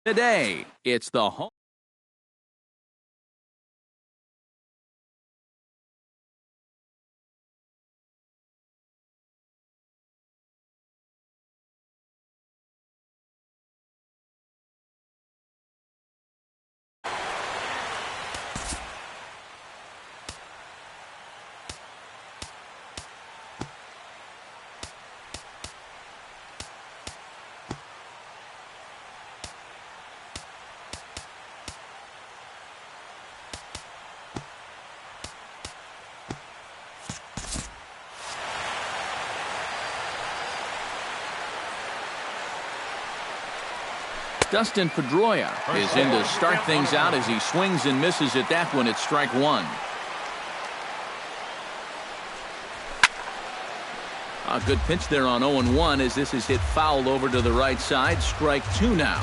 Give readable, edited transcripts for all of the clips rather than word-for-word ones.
Today, it's the home. Dustin Pedroia is in to start things out as he swings and misses at that one. It's strike one. A good pitch there on 0-1 as this is hit foul over to the right side. Strike two now.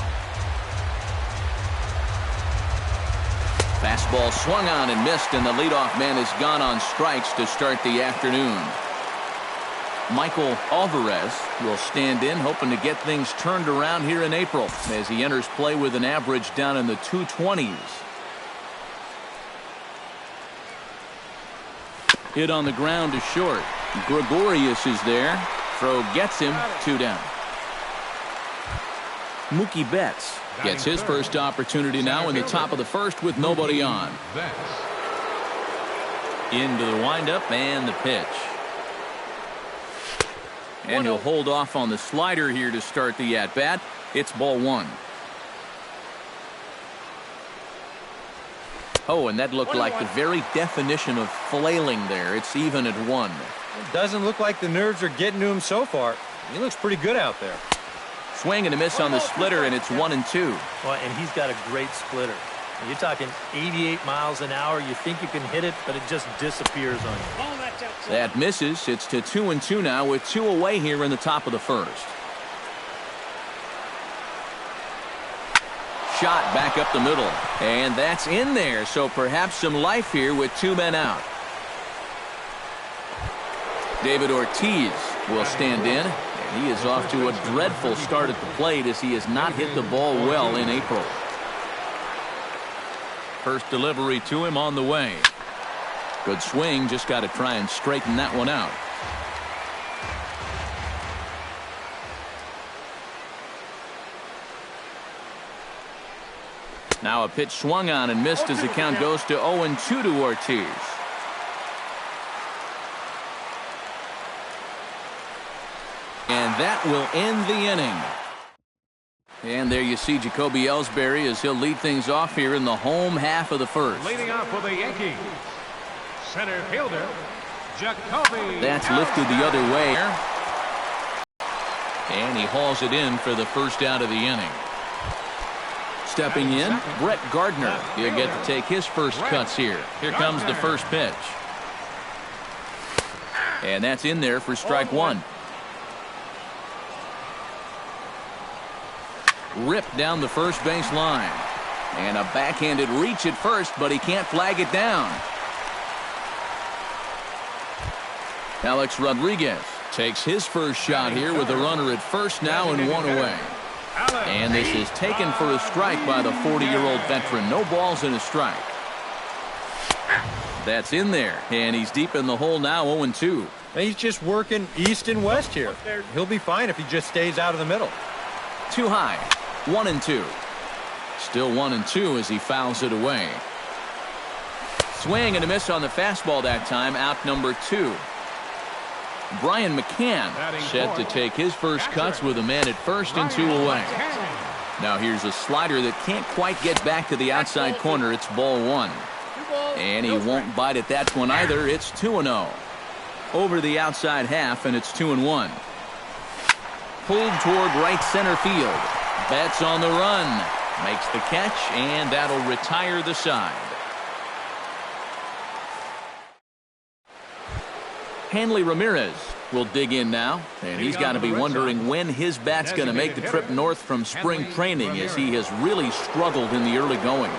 Fastball swung on and missed, and the leadoff man is gone on strikes to start the afternoon. Michael Alvarez will stand in, hoping to get things turned around here in April as he enters play with an average down in the 220s. Hit on the ground to short. Gregorius is there. Throw gets him. Two down. Mookie Betts gets his first opportunity now in the top of the first with nobody on. Into the windup and the pitch. And he'll hold off on the slider here to start the at-bat. It's ball one. Oh, and that looked like the very definition of flailing there. It's even at one. It doesn't look like the nerves are getting to him so far. He looks pretty good out there. Swing and a miss on the splitter, and it's 1-2. Well, and he's got a great splitter. You're talking 88 miles an hour. You think you can hit it, but it just disappears on you. That misses. It's to 2-2 now with two away here in the top of the first. Shot back up the middle, and that's in there, so perhaps some life here with two men out. David Ortiz will stand in, and he is off to a dreadful start at the plate as he has not hit the ball well in April. First delivery to him on the way. Good swing, just got to try and straighten that one out. Now a pitch swung on and missed as the count goes to 0-2 to Ortiz. And that will end the inning. And there you see Jacoby Ellsbury as he'll lead things off here in the home half of the first. Leading off for the Yankees, center fielder Jacoby. That's lifted the other way. And he hauls it in for the first out of the inning. Stepping in, Brett Gardner. He'll get to take his first cuts here. Here comes the first pitch. And that's in there for strike one. Ripped down the first base line. And a backhanded reach at first, but he can't flag it down. Alex Rodriguez takes his first shot here with a runner at first now and one away. And this is taken for a strike by the 40-year-old veteran. No balls and a strike. That's in there, and he's deep in the hole now, 0-2. He's just working east and west here. He'll be fine if he just stays out of the middle. Too high. 1-2. Still 1-2 as he fouls it away. Swing and a miss on the fastball that time. Out number two. Brian McCann set to take his first cuts with a man at first and two away. Now here's a slider that can't quite get back to the outside corner. It's ball one. And he won't bite at that one either. It's 2-0. Over the outside half, and it's 2-1. Pulled toward right center field. Betts on the run. Makes the catch, and that'll retire the side. Hanley Ramirez will dig in now, and he's got to be wondering when his bat's going to make the trip north from spring training, as he has really struggled in the early going.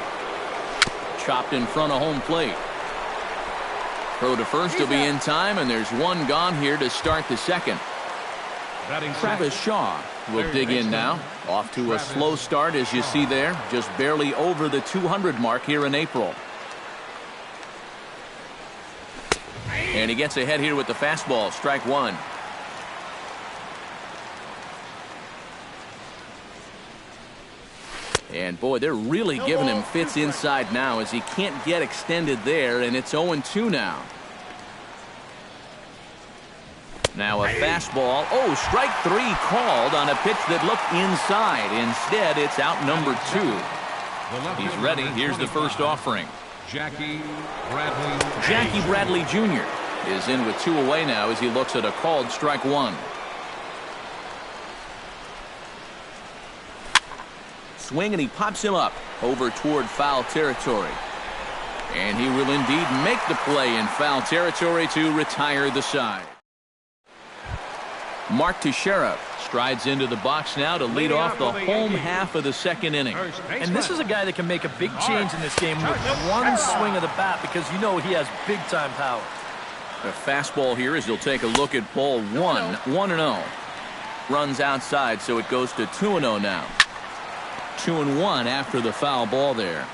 Chopped in front of home plate. Throw to first will be in time, and there's one gone here to start the second. Batting Travis second, Shaw will dig in now. Off to a slow start, as you see there. Just barely over the 200 mark here in April. And he gets ahead here with the fastball. Strike one. And boy, they're really giving him fits inside now, as he can't get extended there, and it's 0-2 now. Now a fastball. Oh, strike three called on a pitch that looked inside. Instead, it's out number 2. He's ready. Here's the first offering. Jackie Bradley. Jackie Bradley Jr. is in with 2 away now as he looks at a called strike one. Swing, and he pops him up over toward foul territory. And he will indeed make the play in foul territory to retire the side. Mark Teixeira strides into the box now to lead off the home half of the second inning. And this is a guy that can make a big change in this game with one swing of the bat, because you know he has big-time power. The fastball here, as he'll take a look at ball one. 1-0. Runs outside, so it goes to 2-0 now. 2-1 after the foul ball there.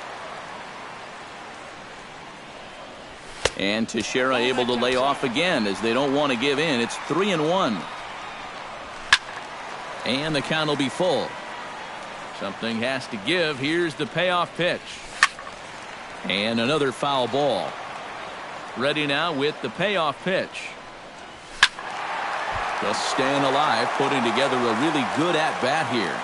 And Teixeira able to lay off again, as they don't want to give in. It's 3-1. And the count will be full. Something has to give. Here's the payoff pitch. And another foul ball. Ready now with the payoff pitch. Just staying alive, putting together a really good at-bat here.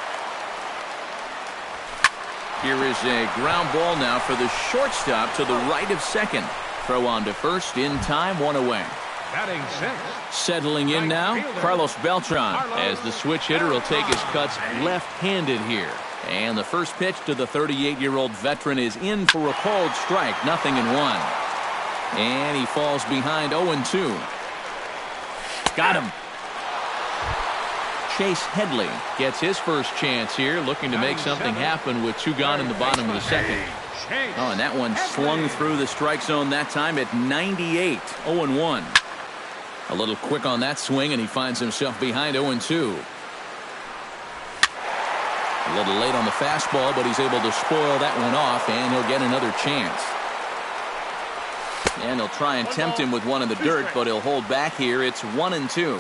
Here is a ground ball now for the shortstop to the right of second. Throw on to first in time, 1 away. Batting six. Settling in now, Carlos Beltran, as the switch hitter will take his cuts left-handed here. And the first pitch to the 38-year-old veteran is in for a called strike, 0-1. And he falls behind 0-2. Got him. Chase Headley gets his first chance here, looking to make something happen with 2 gone in the bottom of the second. Oh, and that one slung through the strike zone that time at 98. 0-1. A little quick on that swing, and he finds himself behind 0-2. A little late on the fastball, but he's able to spoil that one off, and he'll get another chance. And he'll try and tempt him with one in the dirt, but he'll hold back here. It's 1-2.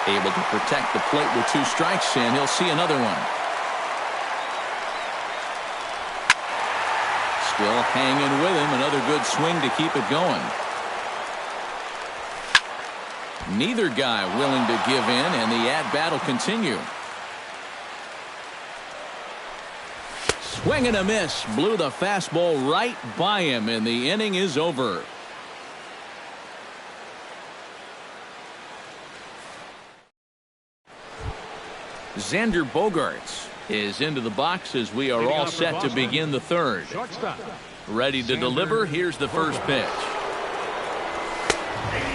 Able to protect the plate with 2 strikes, and he'll see another one. Still hanging with him. Another good swing to keep it going. Neither guy willing to give in, and the at-bat will continue. Swing and a miss. Blew the fastball right by him, and the inning is over. Xander Bogaerts is into the box as we are all set to begin the third. Ready to deliver. Here's the first pitch.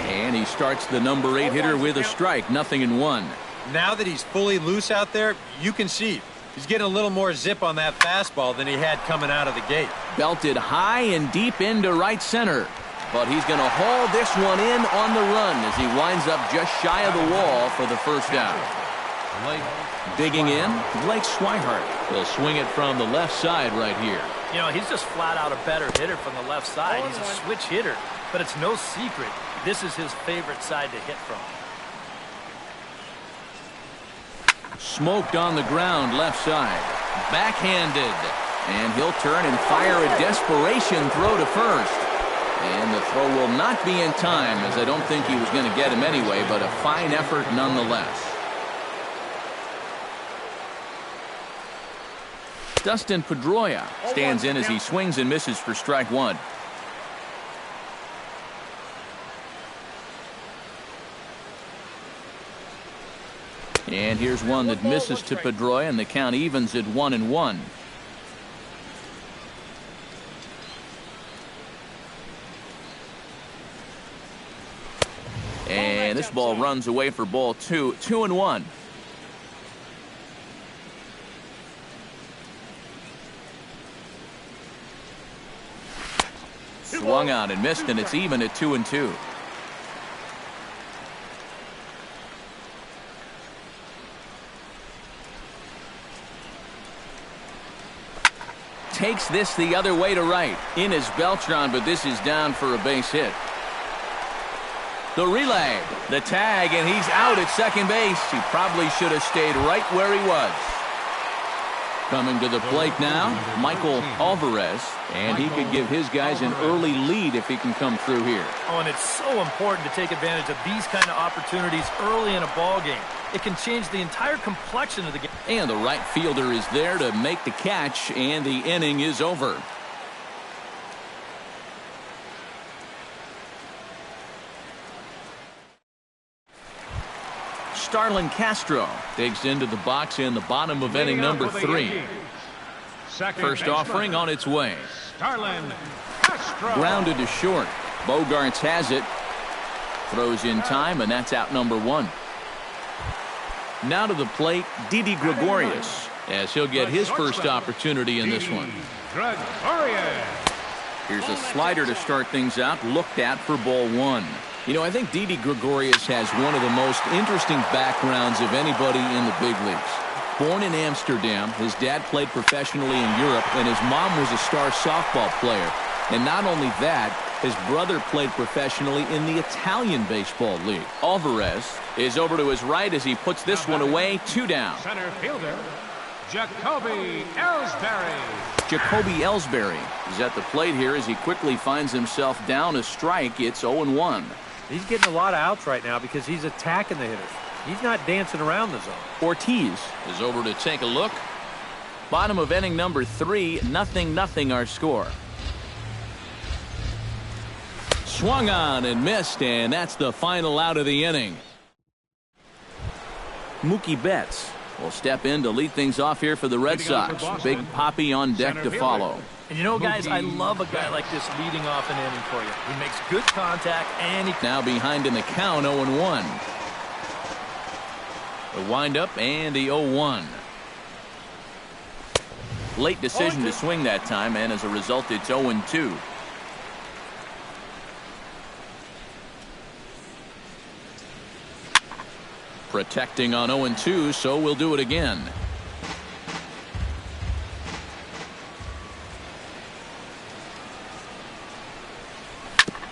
And he starts the number 8 hitter with a strike. 0-1. Now that he's fully loose out there, you can see he's getting a little more zip on that fastball than he had coming out of the gate. Belted high and deep into right center. But he's going to haul this one in on the run as he winds up just shy of the wall for the first out. Digging in, Blake Swihart. He'll swing it from the left side right here. You know, he's just flat out a better hitter from the left side. He's a switch hitter, but it's no secret this is his favorite side to hit from. Smoked on the ground left side. Backhanded. And he'll turn and fire a desperation throw to first. And the throw will not be in time, as I don't think he was going to get him anyway, but a fine effort nonetheless. Dustin Pedroia stands in as he swings and misses for strike one. And here's one that misses to Pedroia, and the count evens at 1-1. And this ball runs away for ball 2. 2-1. Swung on and missed, and it's even at 2-2. takes this the other way to right. In his Beltran, but this is down for a base hit. The relay, the tag, and he's out at second base. He probably should have stayed right where he was. Coming to the plate now, Michael Alvarez, and he could give his guys an early lead if he can come through here. Oh, and it's so important to take advantage of these kind of opportunities early in a ball game. It can change the entire complexion of the game. And the right fielder is there to make the catch, and the inning is over. Starlin Castro digs into the box in the bottom of inning number 3. First offering on its way. Starlin Castro. Grounded to short. Bogarts has it. Throws in time, and that's out number 1. Now to the plate, Didi Gregorius, as he'll get his first opportunity in this one. Gregorius. Here's a slider to start things out, looked at for ball 1. You know, I think Didi Gregorius has one of the most interesting backgrounds of anybody in the big leagues. Born in Amsterdam, his dad played professionally in Europe, and his mom was a star softball player. And not only that, his brother played professionally in the Italian Baseball League. Alvarez is over to his right as he puts this one away, 2 down. Center fielder, Jacoby Ellsbury. Jacoby Ellsbury is at the plate here as he quickly finds himself down a strike. It's 0-1. He's getting a lot of outs right now because he's attacking the hitters. He's not dancing around the zone. Ortiz is over to take a look. Bottom of inning number 3, 0-0 our score. Swung on and missed, and that's the final out of the inning. Mookie Betts will step in to lead things off here for the Red Sox. Big Poppy on deck to follow. And you know, guys, I love a guy like this leading off an inning for you. He makes good contact, and he... Now behind in the count, 0-1. The windup and the 0-1. Late decision to swing that time, and as a result, it's 0-2. Protecting on 0-2, so we'll do it again.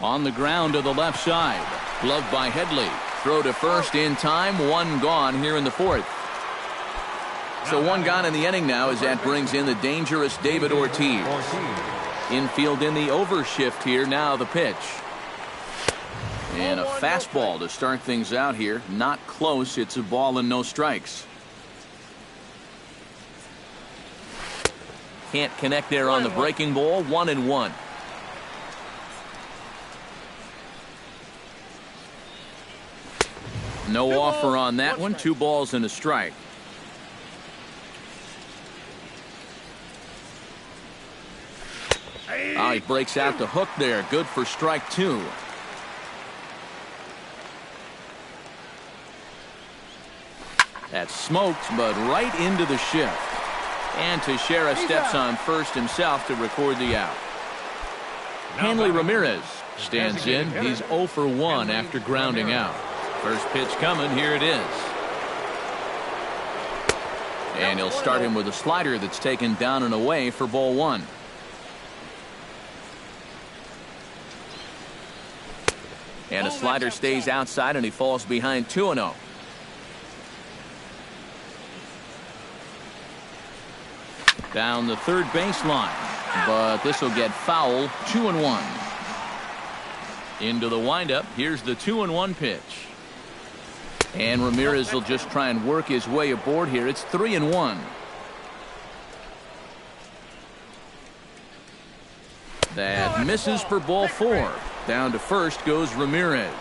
On the ground to the left side. Gloved by Headley. Throw to first in time. 1 gone here in the 4th. So 1 gone in the inning now as that brings in the dangerous David Ortiz. Infield in the overshift here. Now the pitch. And a fastball to start things out here. Not close. It's a ball and no strikes. Can't connect there on the breaking ball. 1-1. No offer on that one. 2 balls and a strike. Oh, he breaks out the hook there. Good for strike 2. That's smoked, but right into the shift. And Teixeira steps on first himself to record the out. Hanley Ramirez stands in. He's 0 for 1 after grounding out. First pitch coming. Here it is. And he'll start him with a slider that's taken down and away for ball 1. And a slider stays outside, and he falls behind 2-0. Down the third baseline, but this will get foul. 2-1. Into the windup. Here's the 2-1 pitch. And Ramirez will just try and work his way aboard here. It's 3-1. That misses for ball 4. Down to first goes Ramirez.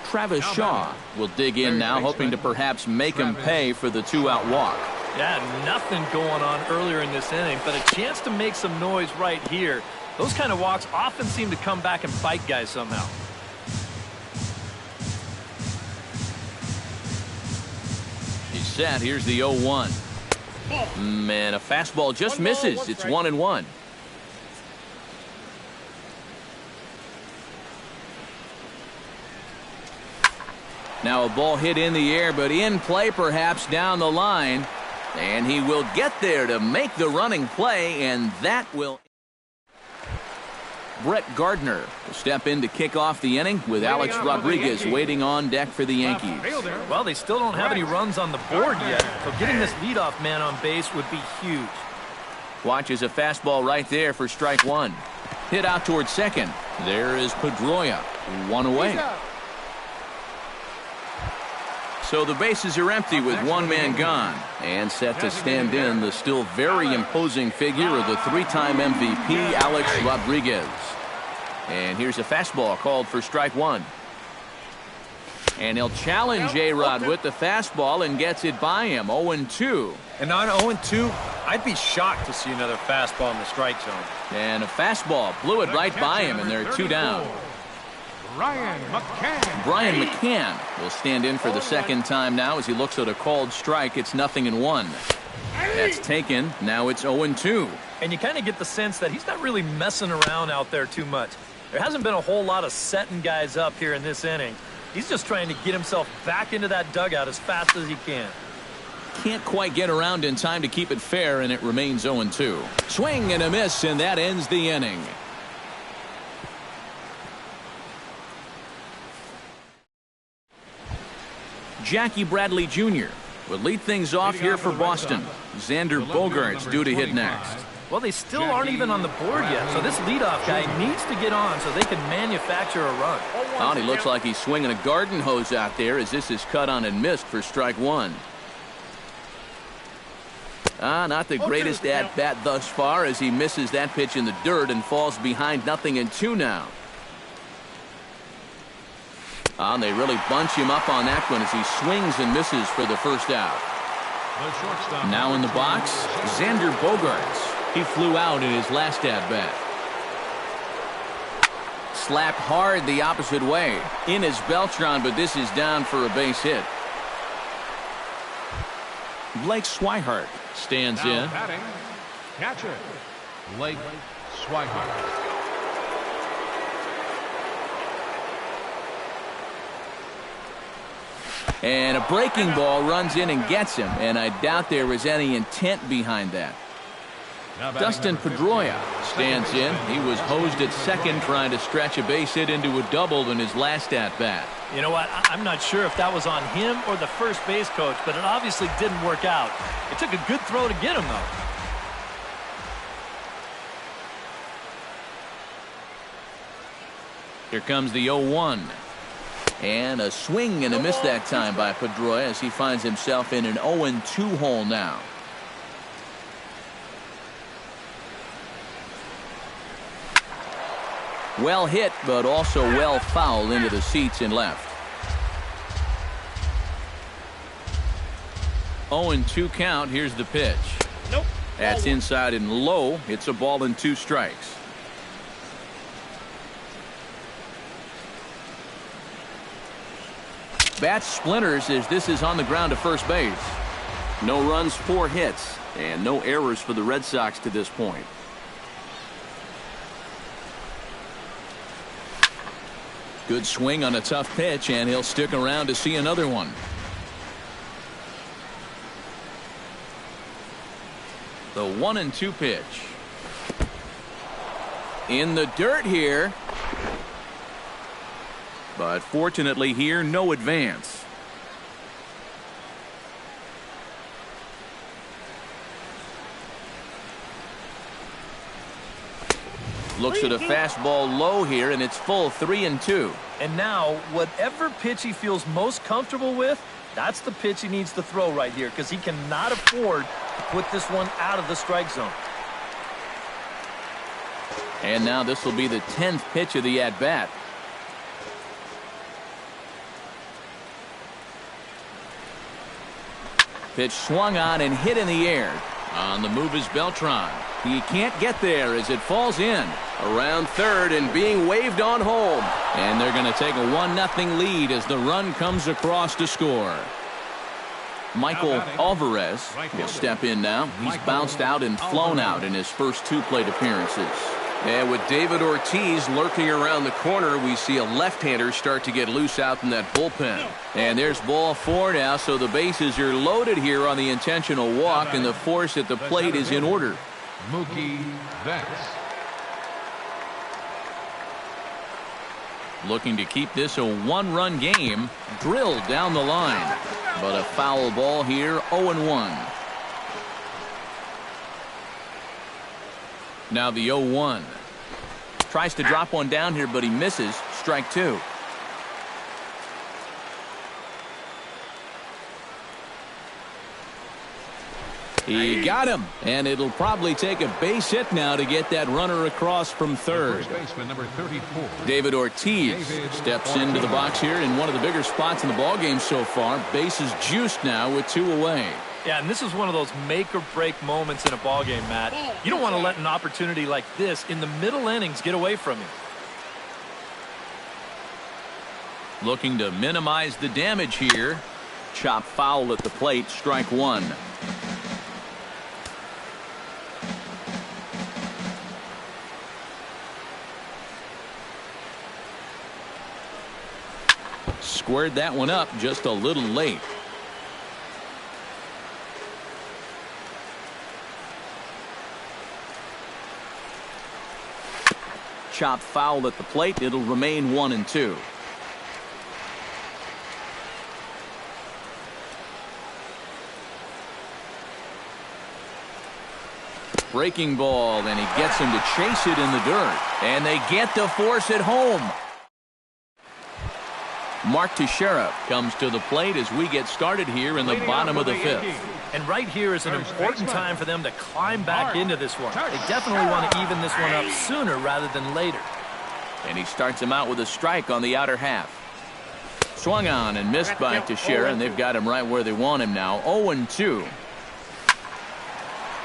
Travis Shaw will dig in now, hoping to perhaps make him pay for the 2-out walk. Yeah, nothing going on earlier in this inning, but a chance to make some noise right here. Those kind of walks often seem to come back and bite guys somehow. He's set. Here's the 0-1. Man, a fastball just misses. It's 1-1. Now a ball hit in the air, but in play perhaps down the line. And he will get there to make the running play, and that will... Brett Gardner will step in to kick off the inning with Alex Rodriguez waiting on deck for the Yankees. Well, they still don't have any runs on the board yet, so getting this leadoff man on base would be huge. Watches a fastball right there for strike one. Hit out towards second. There is Pedroia. One away. So the bases are empty with one man gone. And set to stand in the still very imposing figure of the three-time MVP, Alex Rodriguez. And here's a fastball called for strike one. And he'll challenge A-Rod with the fastball and gets it by him. 0-2. And on 0-2, I'd be shocked to see another fastball in the strike zone. And a fastball blew it right by him, and there are two down. Brian McCann will stand in for the second time now as he looks at a called strike. It's 0-1. That's taken. Now it's 0-2. And you kind of get the sense that he's not really messing around out there too much. There hasn't been a whole lot of setting guys up here in this inning. He's just trying to get himself back into that dugout as fast as he can. Can't quite get around in time to keep it fair, and it remains 0-2. Swing and a miss, and that ends the inning. Jackie Bradley Jr. will lead things off here for Boston. Xander Bogaerts due to hit next. Well, they still aren't even on the board yet, so this leadoff guy needs to get on so they can manufacture a run. Oh, he looks like he's swinging a garden hose out there as this is cut on and missed for strike one. Not the greatest at-bat thus far as he misses that pitch in the dirt and falls behind 0-2 now. They really bunch him up on that one as he swings and misses for the first out. Now in the box, Xander Bogaerts. He flew out in his last at-bat. Slapped hard the opposite way. In is Beltran, but this is down for a base hit. Blake Swihart stands in. Batting, catcher, Blake Swihart. And a breaking ball runs in and gets him, and I doubt there was any intent behind that. Dustin Pedroia stands in. He was hosed at second trying to stretch a base hit into a double in his last at-bat. You know what? I'm not sure if that was on him or the first base coach, but it obviously didn't work out. It took a good throw to get him, though. Here comes the 0-1. And a swing and a miss that time by Pedroia as he finds himself in an 0-2 hole now. Well hit, but also well fouled into the seats and left. 0-2 count. Here's the pitch. Nope. That's inside and low. It's a ball and 2 strikes. Bat splinters as this is on the ground to first base. No runs, 4 hits, and no errors for the Red Sox to this point. Good swing on a tough pitch, and he'll stick around to see another one. The 1-2 pitch. In the dirt here. But fortunately here, no advance. Looks at a fastball low here, and it's full 3-2. And now, whatever pitch he feels most comfortable with, that's the pitch he needs to throw right here, because he cannot afford to put this one out of the strike zone. And now this will be the 10th pitch of the at-bat. Pitch swung on and hit in the air. On the move is Beltran. He can't get there as it falls in. Around third and being waved on home. And they're going to take a 1-0 lead as the run comes across to score. Michael Alvarez will step in now. He's bounced out and flown out in his first 2 plate appearances. And with David Ortiz lurking around the corner, we see a left-hander start to get loose out in that bullpen. And there's ball 4 now, so the bases are loaded here on the intentional walk, and the force at the plate is in order. Mookie Betts. Looking to keep this a 1-run game. Drilled down the line. But a foul ball here, 0-1. Now the 0-1. Tries to drop one down here, but he misses. Strike 2. He got him, and it'll probably take a base hit now to get that runner across from third. Baseman number 34. David Ortiz steps into the box here in one of the bigger spots in the ballgame so far. Bases juiced now with 2 away. Yeah, and this is one of those make-or-break moments in a ballgame, Matt. You don't want to let an opportunity like this in the middle innings get away from you. Looking to minimize the damage here. Chop foul at the plate, strike 1. Squared that one up just a little late. Chop foul at the plate. It'll remain 1-2. Breaking ball, and he gets him to chase it in the dirt. And they get to force it home. Mark Teixeira comes to the plate as we get started here in the bottom of the 5th. And right here is an important time for them to climb back into this one. They definitely want to even this one up sooner rather than later. And he starts him out with a strike on the outer half. Swung on and missed by Teixeira, and they've got him right where they want him now. 0-2.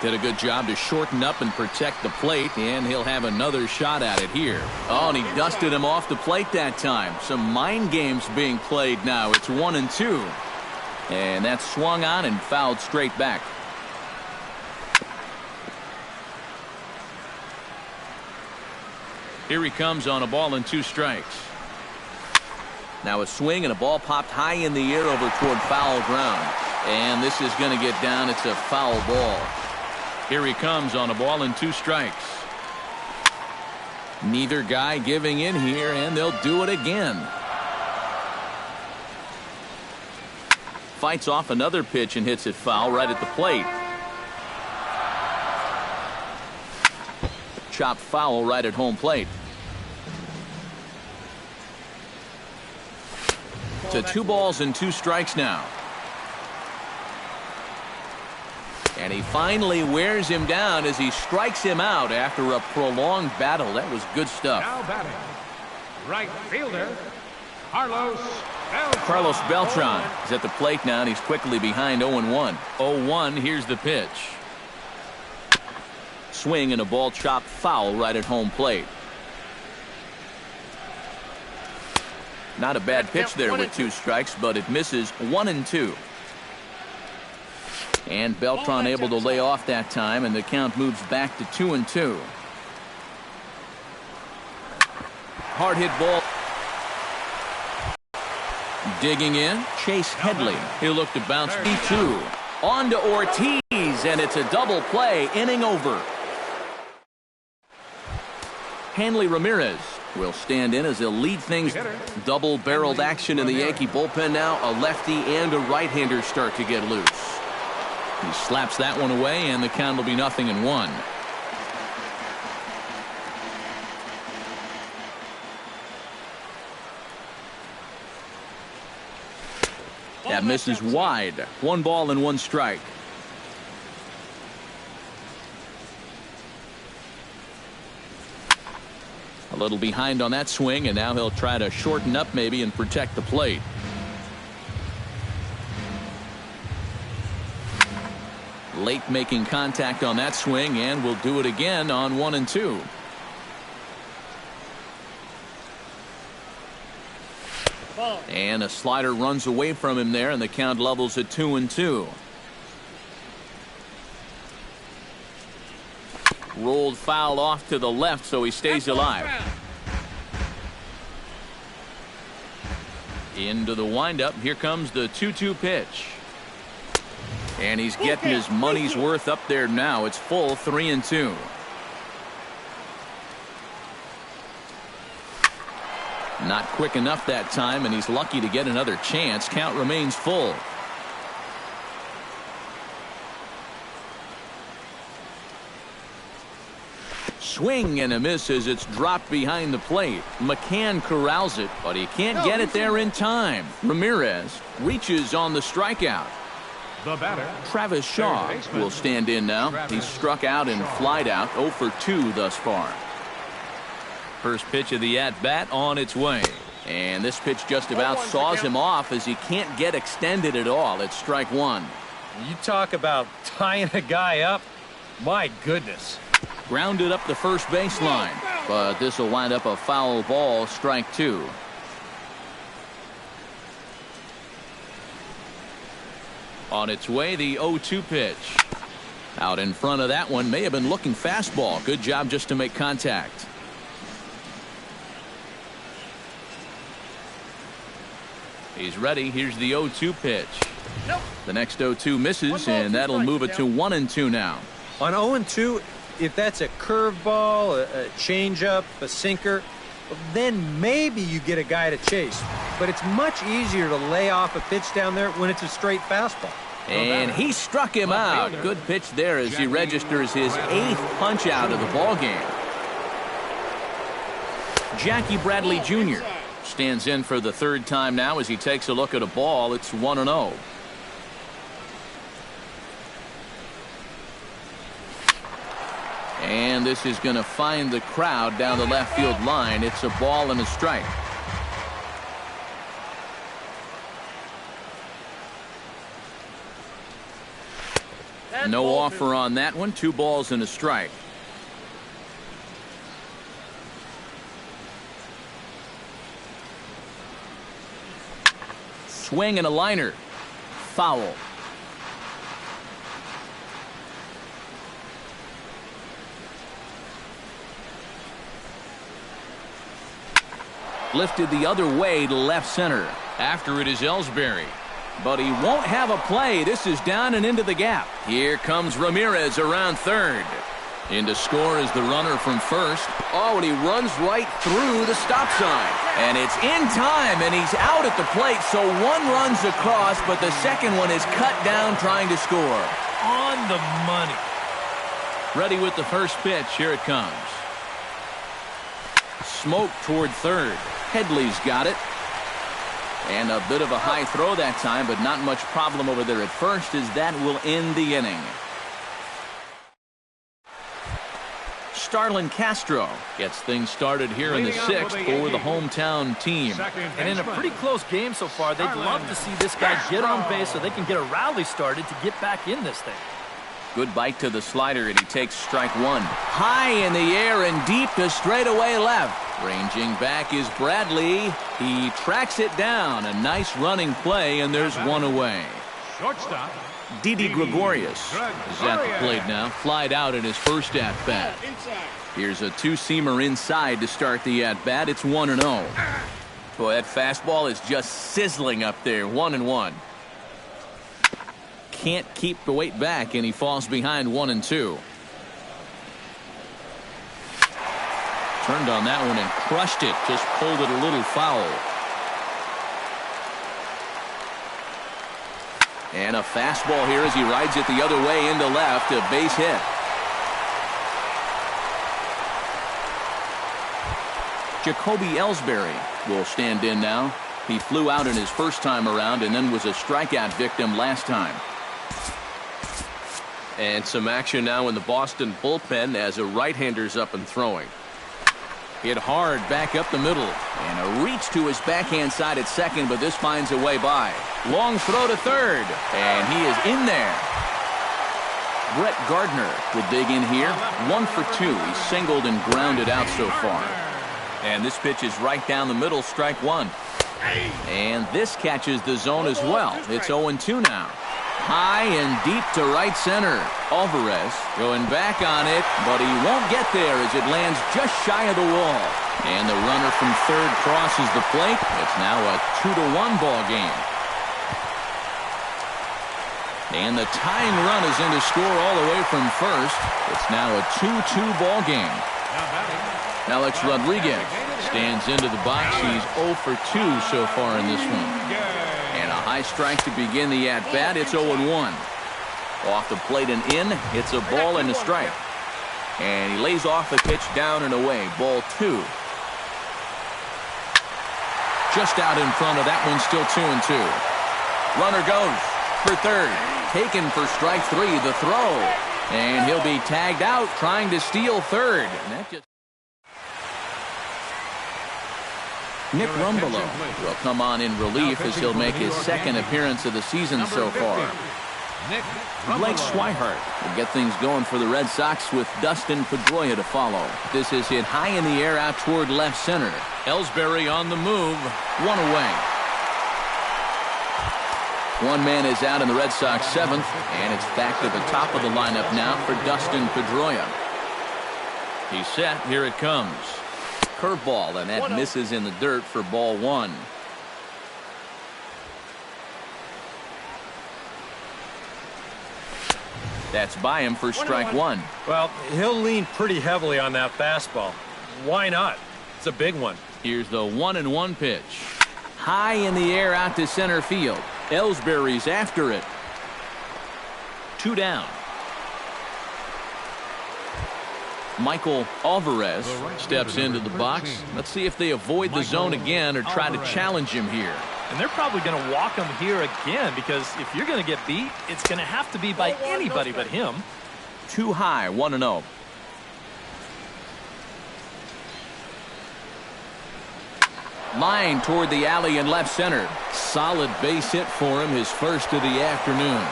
Did a good job to shorten up and protect the plate, and he'll have another shot at it here. Oh, and he dusted him off the plate that time. Some mind games being played now. It's 1-2. And that's swung on and fouled straight back. Here he comes on a ball and 2 strikes. Now a swing and a ball popped high in the air over toward foul ground. And this is going to get down. It's a foul ball. Here he comes on a ball and 2 strikes. Neither guy giving in here, and they'll do it again. Fights off another pitch and hits it foul right at the plate. Chopped foul right at home plate. To 2 balls and 2 strikes now. And he finally wears him down as he strikes him out after a prolonged battle. That was good stuff. Now batting, right fielder, Carlos Beltran is at the plate now, and he's quickly behind 0-1. 0-1, here's the pitch. Swing and a ball chopped foul right at home plate. Not a bad pitch there with 2 strikes, but it misses. 1-2. And Beltran able to lay off that time, and the count moves back to 2-2. Hard hit ball. Digging in, Chase Headley. He'll look to bounce B2. On to Ortiz, and it's a double play, inning over. Hanley Ramirez will stand in as he'll lead things. Double-barreled action in the Yankee bullpen now. A lefty and a right-hander start to get loose. He slaps that one away, and the count will be 0-1. That misses wide. 1 ball and 1 strike. A little behind on that swing, and now he'll try to shorten up maybe and protect the plate. Late making contact on that swing, and will do it again on 1-2. And a slider runs away from him there, and the count levels at 2-2. Rolled foul off to the left, so he stays alive. Into the windup. Here comes the 2-2 pitch. And he's getting his money's worth up there now. It's full 3-2. Not quick enough that time, and he's lucky to get another chance. Count remains full. Swing and a miss as it's dropped behind the plate. McCann corrals it, but he can't get it there in time. Ramirez reaches on the strikeout. The batter, Travis Shaw will stand in now. He's struck out and flied out, 0 for 2 thus far. First pitch of the at-bat on its way. And this pitch just about saws him off as he can't get extended at all. It's strike one. You talk about tying a guy up. My goodness. Grounded up the first baseline. But this will wind up a foul ball, strike two. On its way, the 0-2 pitch. Out in front of that one, may have been looking fastball. Good job just to make contact. He's ready. Here's the 0-2 pitch. Nope. The next 0-2 misses, and that'll move it to 1-2 now. On 0-2, if that's a curveball, a changeup, a sinker, then maybe you get a guy to chase. But it's much easier to lay off a pitch down there when it's a straight fastball. And he struck him out. Good pitch there as he registers his 8th punch out of the ball game. Jackie Bradley Jr. stands in for the 3rd time now as he takes a look at a ball. It's 1-0. And this is going to find the crowd down the left field line. It's a ball and a strike. No offer on that one. 2 balls and a strike. Swing and a liner. Foul. Lifted the other way to left center. After it is Ellsbury. But he won't have a play. This is down and into the gap. Here comes Ramirez around third. In to score is the runner from first. Oh, and he runs right through the stop sign. And it's in time, and he's out at the plate. So one runs across, but the second one is cut down trying to score. On the money. Ready with the first pitch. Here it comes. Smoke toward third. Headley's got it. And a bit of a high throw that time, but not much problem over there at first, as that will end the inning. Starlin Castro gets things started here in the 6th for the hometown team. And in a pretty close game so far, they'd love to see this guy get on base so they can get a rally started to get back in this thing. Good bite to the slider, and he takes strike one. High in the air and deep to straightaway left. Ranging back is Bradley. He tracks it down. A nice running play, and there's one away. Shortstop. Didi Gregorius is at the plate now. Flied out in his first at-bat. Here's a two-seamer inside to start the at-bat. It's 1-0. Boy, that fastball is just sizzling up there. 1-1. Can't keep the weight back, and he falls behind 1-2. Turned on that one and crushed it. Just pulled it a little foul. And a fastball here as he rides it the other way into left. A base hit. Jacoby Ellsbury will stand in now. He flew out in his first time around and then was a strikeout victim last time. And some action now in the Boston bullpen as a right-hander's up and throwing. Hit hard back up the middle. And a reach to his backhand side at second, but this finds a way by. Long throw to third. And he is in there. Brett Gardner will dig in here. 1 for 2. He's singled and grounded out so far. And this pitch is right down the middle, strike one. And this catches the zone as well. It's 0-2 now. High and deep to right center. Alvarez going back on it, but he won't get there as it lands just shy of the wall. And the runner from third crosses the plate. It's now a 2-1 ball game. And the tying run is in to score all the way from first. It's now a 2-2 ball game. Alex Rodriguez stands into the box. He's 0 for 2 so far in this one. And a high strike to begin the at-bat. It's 0-1. Off the plate and in. It's a ball and a strike. And he lays off the pitch down and away. Ball 2. Just out in front of that one, still 2-2. Runner goes for third. Taken for strike 3, the throw. And he'll be tagged out trying to steal third. And that just... Nick Rumbelow will come on in relief as he'll make his second appearance of the season so far. Blake Swihart will get things going for the Red Sox with Dustin Pedroia to follow. This is hit high in the air out toward left center. Ellsbury on the move. 1 away. One man is out in the Red Sox 7th, and it's back to the top of the lineup now for Dustin Pedroia. He's set. Here it comes. Curveball, and that misses in the dirt for ball 1. That's by him for strike 1. Well, he'll lean pretty heavily on that fastball. Why not? It's a big one. Here's the 1-1 pitch. High in the air out to center field. Ellsbury's after it. 2 down. Michael Alvarez steps into the box. Let's see if they avoid the zone again or try to challenge him here. And they're probably going to walk him here again, because if you're going to get beat, it's going to have to be by anybody but him. Too high, 1-0. Line toward the alley in left center. Solid base hit for him, his first of the afternoon.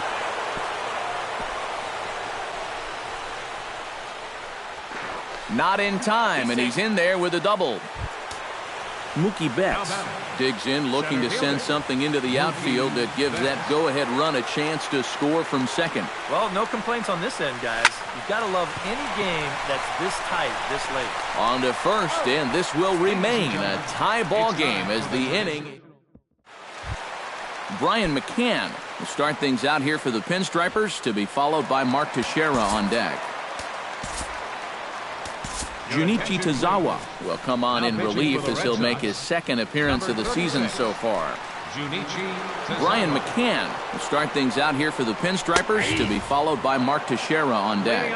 Not in time, and he's in there with a double. Mookie Betts digs in, looking to send something into the outfield that gives that go-ahead run a chance to score from second. Well, no complaints on this end, guys. You've got to love any game that's this tight, this late. On to first, and this will remain a tie ball game as the inning. Brian McCann will start things out here for the Pinstripers, to be followed by Mark Teixeira on deck. Junichi Tazawa will come on in relief as he'll make his second appearance of the season so far. Brian McCann will start things out here for the Pinstripers, to be followed by Mark Teixeira on deck.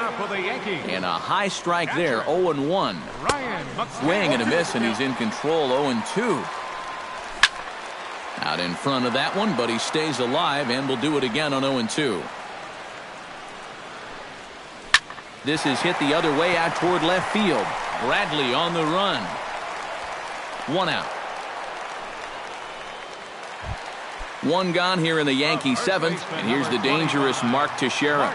And a high strike there, 0-1. Swing and a miss, and he's in control, 0-2. Out in front of that one, but he stays alive and will do it again on 0-2. This is hit the other way out toward left field. Bradley on the run. 1 out. 1 gone here in the Yankee 7th, and here's the dangerous Mark Teixeira.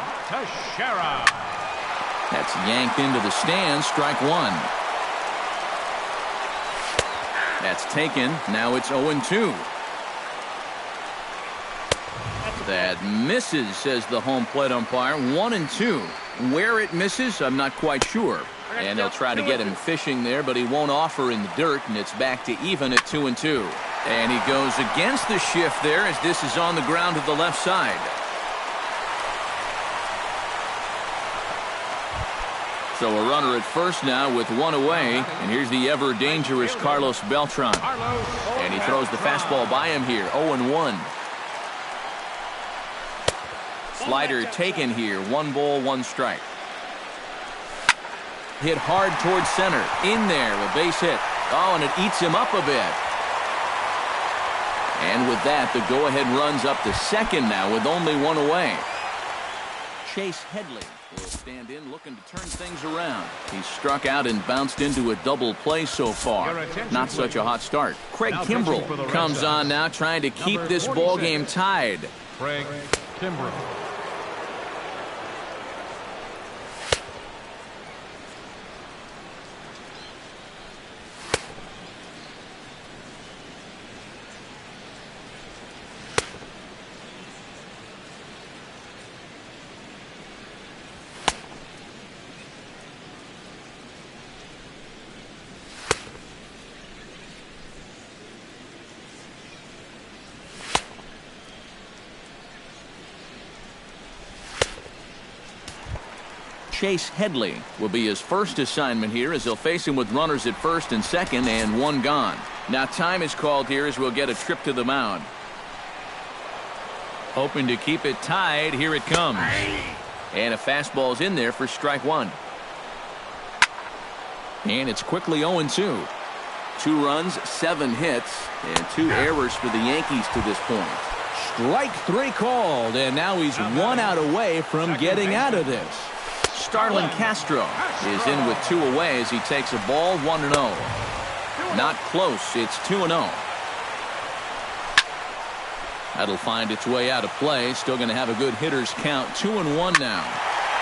That's yanked into the stands, strike 1. That's taken. Now it's 0-2. That misses, says the home plate umpire. 1-2. Where it misses, I'm not quite sure. And they'll try to get him fishing there, but he won't offer in the dirt, and it's back to even at 2-2. And he goes against the shift there as this is on the ground to the left side. So a runner at first now with 1 away, and here's the ever dangerous Carlos Beltran. And he throws the fastball by him here, 0-1. Slider taken here, 1 ball, 1 strike. Hit hard towards center, in there, a base hit. Oh, and it eats him up a bit. And with that, the go-ahead runs up to second now with only 1 away. Chase Headley will stand in, looking to turn things around. He struck out and bounced into a double play so far. Not such a hot start. Craig Kimbrell comes on now, trying to keep this ball game tied. Craig Kimbrell. Chase Headley will be his first assignment here as they'll face him with runners at first and second and one gone. Now time is called here as we'll get a trip to the mound. Hoping to keep it tied. Here it comes. And a fastball's in there for strike one. And it's quickly 0-2. 2 runs, 7 hits, and 2 errors for the Yankees to this point. Strike 3 called, and now he's 1 out away from getting out of this. Starlin Castro is in with 2 away as he takes a ball 1-0. Not close. It's 2-0. That'll find its way out of play. Still going to have a good hitter's count. 2-1 now.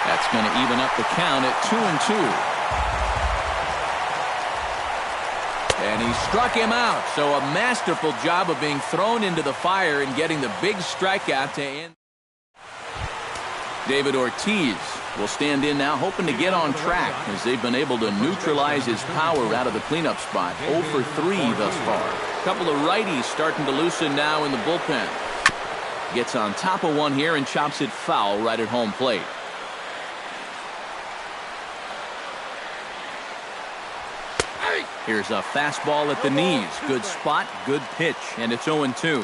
That's going to even up the count at 2-2. And he struck him out. So a masterful job of being thrown into the fire and getting the big strikeout to end. David Ortiz will stand in now, hoping to get on track as they've been able to neutralize his power out of the cleanup spot. 0 for 3 thus far. A couple of righties starting to loosen now in the bullpen. Gets on top of one here and chops it foul right at home plate. Here's a fastball at the knees. Good spot, good pitch, and it's 0-2.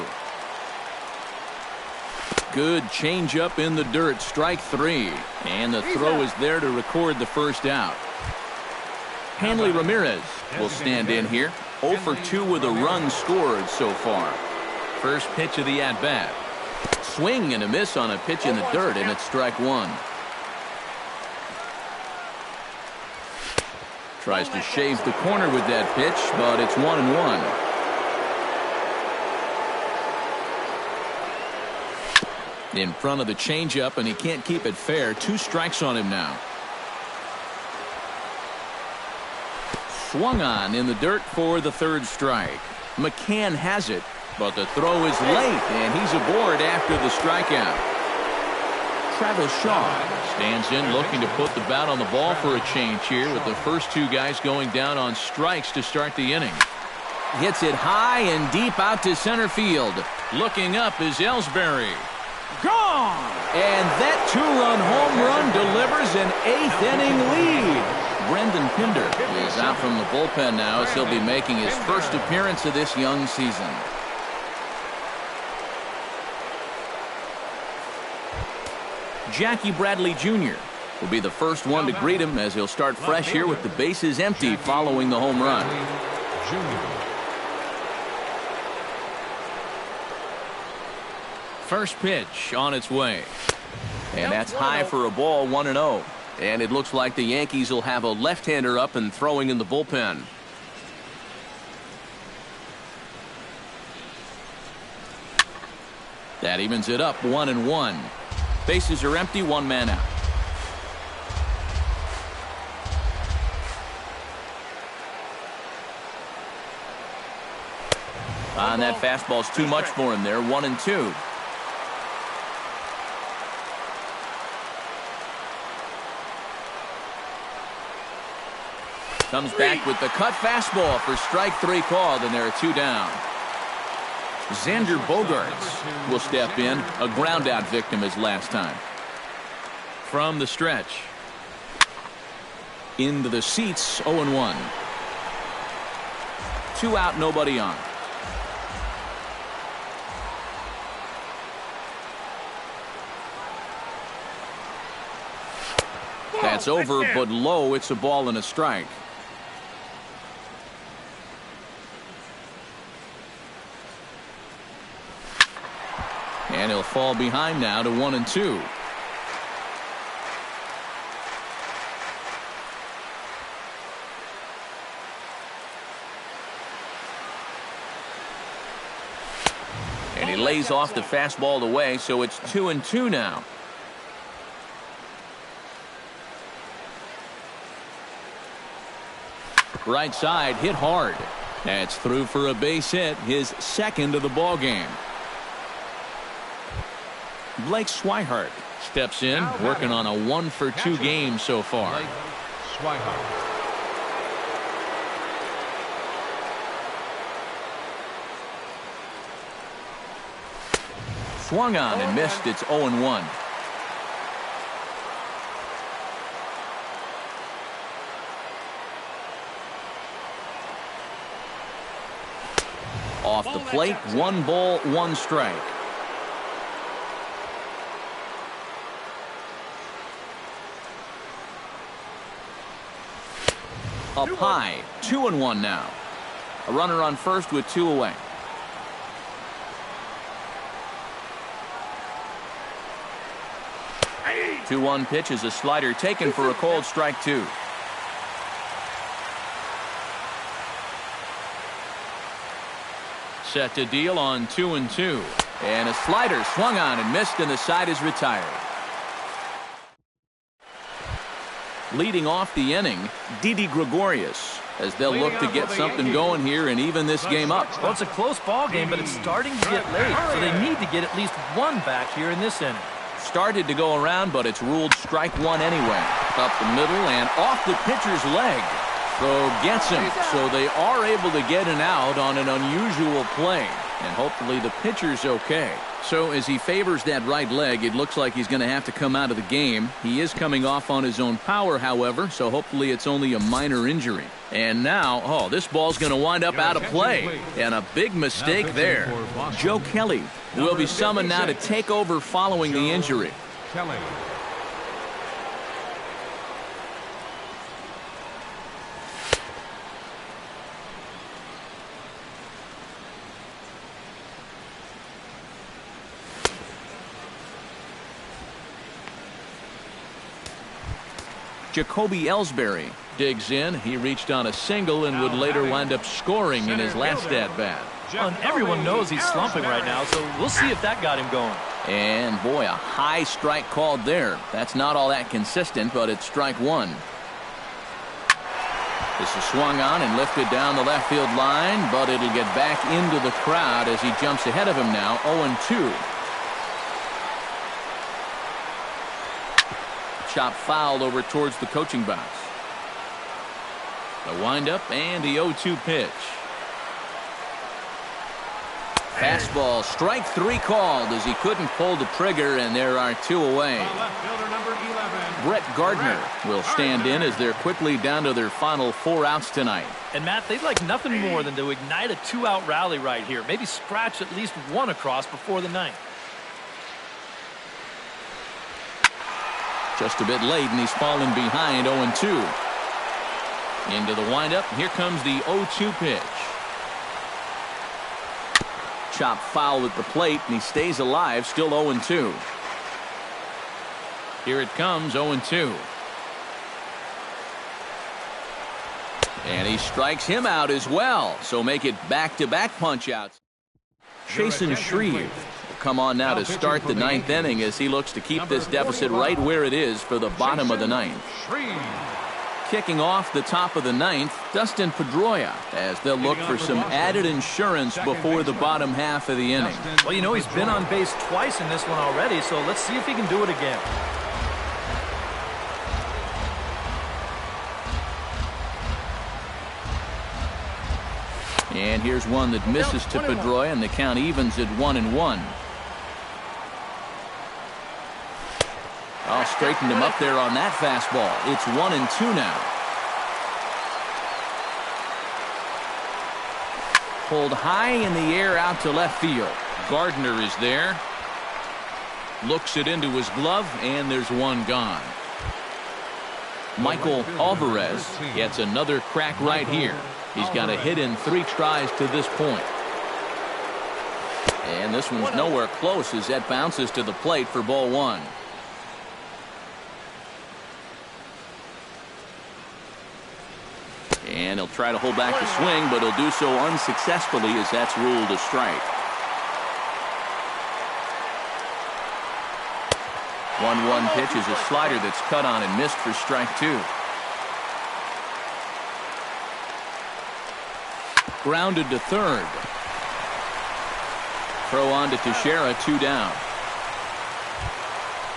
Good changeup in the dirt. Strike 3. And the throw is there to record the first out. Hanley Ramirez will stand in here. 0 for 2 with a run scored so far. First pitch of the at-bat. Swing and a miss on a pitch in the dirt, and it's strike 1. Tries to shave the corner with that pitch, but it's 1-1. In front of the changeup, and he can't keep it fair. 2 strikes on him now. Swung on in the dirt for the 3rd strike. McCann has it, but the throw is late, and he's aboard after the strikeout. Travis Shaw stands in looking to put the bat on the ball for a change here with the first 2 guys going down on strikes to start the inning. Hits it high and deep out to center field. Looking up is Ellsbury. Gone! And that 2-run home run delivers an 8th inning lead. Brendan Pinder is out from the bullpen now as he'll be making his first appearance of this young season. Jackie Bradley Jr. will be the first one to greet him as he'll start fresh here with the bases empty following the home run. First pitch on its way. And that's high for a ball, 1-0. And it looks like the Yankees will have a left-hander up and throwing in the bullpen. That evens it up, 1-1. Bases are empty, 1 man out. And that fastball's too much for him there, 1-2. Comes back with the cut fastball for strike 3 called, and there are 2 down. Xander Bogaerts will step in, a ground-out victim as last time. From the stretch. Into the seats, 0-1. 2 out, nobody on. That's over, but low. It's a ball and a strike. And he'll fall behind now to 1-2. And he lays off the fastball away, so it's 2-2 now. Right side hit hard. That's through for a base hit, his 2nd of the ball game. Blake Swihart steps in, working on a 1 for 2 game so far. Swung on and missed. It's 0-1. Off the plate, 1 ball, 1 strike. Up high, 2-1 now. A runner on first with 2 away. 2-1 pitch is a slider taken for a called strike 2. Set to deal on 2-2. And a slider swung on and missed, and the side is retired. Leading off the inning, Didi Gregorius, as they'll look to get something going here and even this game up. Well, it's a close ball game, but it's starting to get late, so they need to get at least 1 back here in this inning. Started to go around, but it's ruled strike 1 anyway. Up the middle and off the pitcher's leg. Throw gets him, so they are able to get an out on an unusual play. And hopefully the pitcher's okay. So as he favors that right leg, it looks like he's going to have to come out of the game. He is coming off on his own power, however, so hopefully it's only a minor injury. And now, this ball's going to wind up out of play. And a big mistake there. Joe Kelly will be summoned now to take over following the injury. Kelly. Jacoby Ellsbury digs in. He reached on a single and would later wind up scoring in his last at-bat. And everyone knows he's slumping right now, so we'll see if that got him going. And boy, a high strike called there. That's not all that consistent, but it's strike 1. This is swung on and lifted down the left field line, but it'll get back into the crowd as he jumps ahead of him now, 0-2. Chop foul over towards the coaching box. The windup and the 0-2 pitch. Fastball, strike 3 called as he couldn't pull the trigger, and there are 2 away. Left fielder number 11. Brett Gardner will stand in as they're quickly down to their final 4 outs tonight. And Matt, they'd like nothing more than to ignite a 2-out rally right here. Maybe scratch at least 1 across before the 9th. Just a bit late, and he's fallen behind 0-2. Into the windup. Here comes the 0-2 pitch. Chop foul at the plate, and he stays alive, still 0-2. Here it comes, 0-2. And he strikes him out as well, so make it back-to-back punch-outs. Chasen Shreve come on now to start the 9th inning as he looks to keep this deficit right where it is for the bottom of the 9th. Kicking off the top of the 9th, Dustin Pedroia, as they'll look for some added insurance before the bottom half of the inning. Well, you know, he's been on base twice in this one already, so let's see if he can do it again. And here's one that misses to Pedroia, and the count evens at 1-1. Straightened him up there on that fastball. It's 1-2 now. Pulled high in the air out to left field. Gardner is there. Looks it into his glove, and there's 1 gone. Michael Alvarez gets another crack right here. He's got a hit in 3 tries to this point. And this one's nowhere close as that bounces to the plate for ball 1. And he'll try to hold back the swing, but he'll do so unsuccessfully as that's ruled a strike. 1-1 pitch is a slider that's cut on and missed for strike 2. Grounded to third. Throw on to Teixeira, 2 down.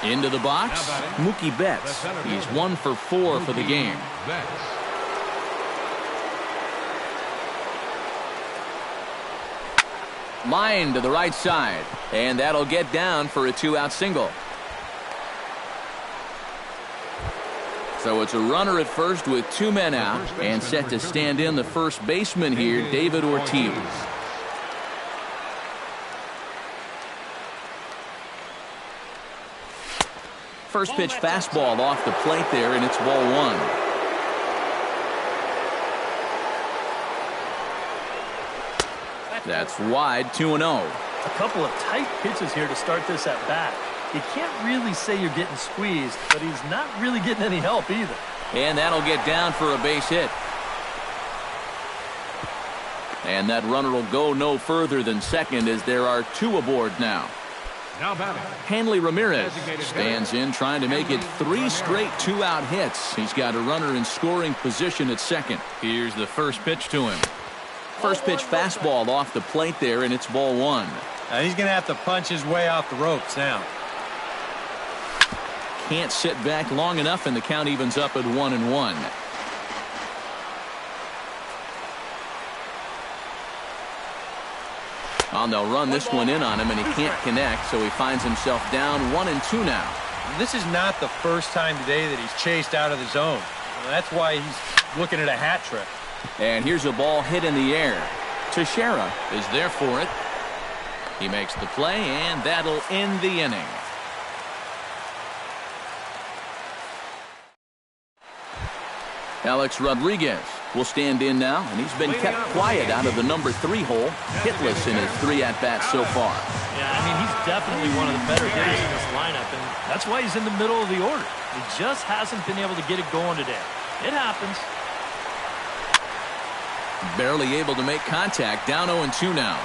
Into the box, Mookie Betts. He's 1 for 4 for the game. Line to the right side, and that'll get down for a 2-out single. So it's a runner at first with 2 men out, and set to stand in the first baseman here, David Ortiz. First pitch fastball off the plate there, and it's ball one. That's wide, 2-0. A couple of tight pitches here to start this at bat. You can't really say you're getting squeezed, but he's not really getting any help either. And that'll get down for a base hit. And that runner will go no further than second as there are two aboard now. Now batting, Hanley Ramirez stands in trying to make it 3 straight 2-out hits. He's got a runner in scoring position at second. Here's the first pitch to him. First pitch fastball off the plate there, and it's ball one. Now he's going to have to punch his way off the ropes now. Can't sit back long enough, and the count evens up at 1-1. They'll run this one in on him, and he can't connect, so he finds himself down 1-2 now. This is not the first time today that he's chased out of the zone. That's why he's looking at a hat trick. And here's a ball hit in the air. Teixeira is there for it. He makes the play, and that'll end the inning. Alex Rodriguez will stand in now, and he's been kept quiet out of the number 3 hole, hitless in his 3 at-bats so far. Yeah, I mean, he's definitely one of the better hitters in this lineup, and that's why he's in the middle of the order. He just hasn't been able to get it going today. It happens. Barely able to make contact, down 0-2 now.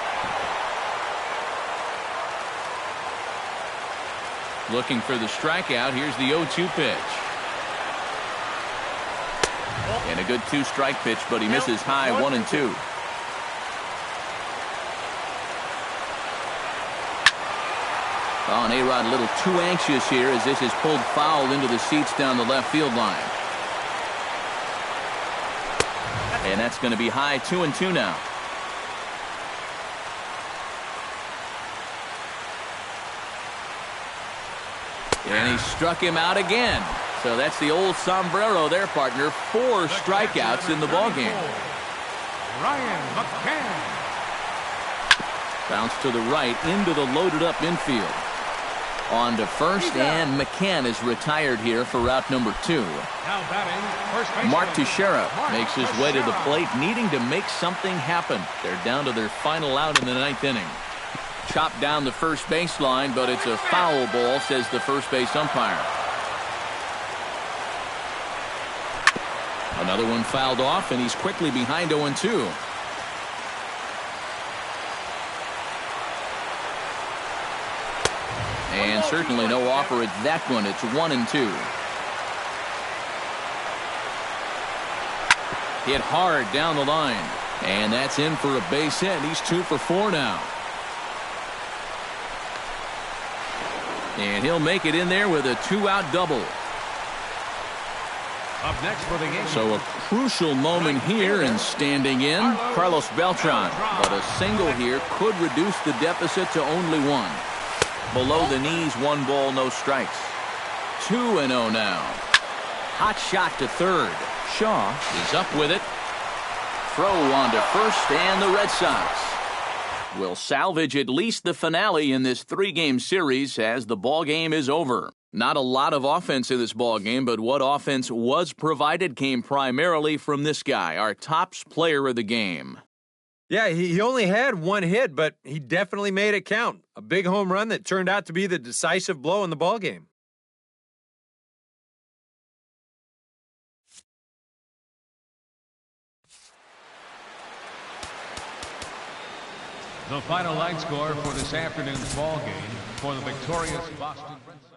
Looking for the strikeout. Here's the 0-2 pitch. And a good 2-strike pitch, but he misses high, 1-2. And A-Rod a little too anxious here as this is pulled foul into the seats down the left field line. And that's going to be high, 2-2 now. And he struck him out again. So that's the old sombrero there, partner. 4 strikeouts in the ballgame. Ryan McCann. Bounce to the right into the loaded up infield. On to first, and McCann is retired here for route number 2. Now batting, first baseman, Mark Teixeira makes his way to the Teixeira. plate, needing to make something happen. They're down to their final out in the 9th inning. Chopped down the first baseline, but it's a foul ball, says the first base umpire. Another one fouled off, and he's quickly behind 0-2. And certainly no offer at that one. It's 1-2. Hit hard down the line. And that's in for a base hit. He's 2 for 4 now. And he'll make it in there with a 2-out double. Up next for the game. So a crucial moment here, and standing in, Carlos Beltran. But a single here could reduce the deficit to only 1. Below the knees, 1 ball, no strikes. 2-0 now. Hot shot to third. Shaw is up with it. Throw on to first, and the Red Sox will salvage at least the finale in this 3-game series as the ball game is over. Not a lot of offense in this ball game, but what offense was provided came primarily from this guy, our tops player of the game. Yeah, he only had 1 hit, but he definitely made it count. A big home run that turned out to be the decisive blow in the ball game. The final line score for this afternoon's ball game for the victorious Boston Red Sox.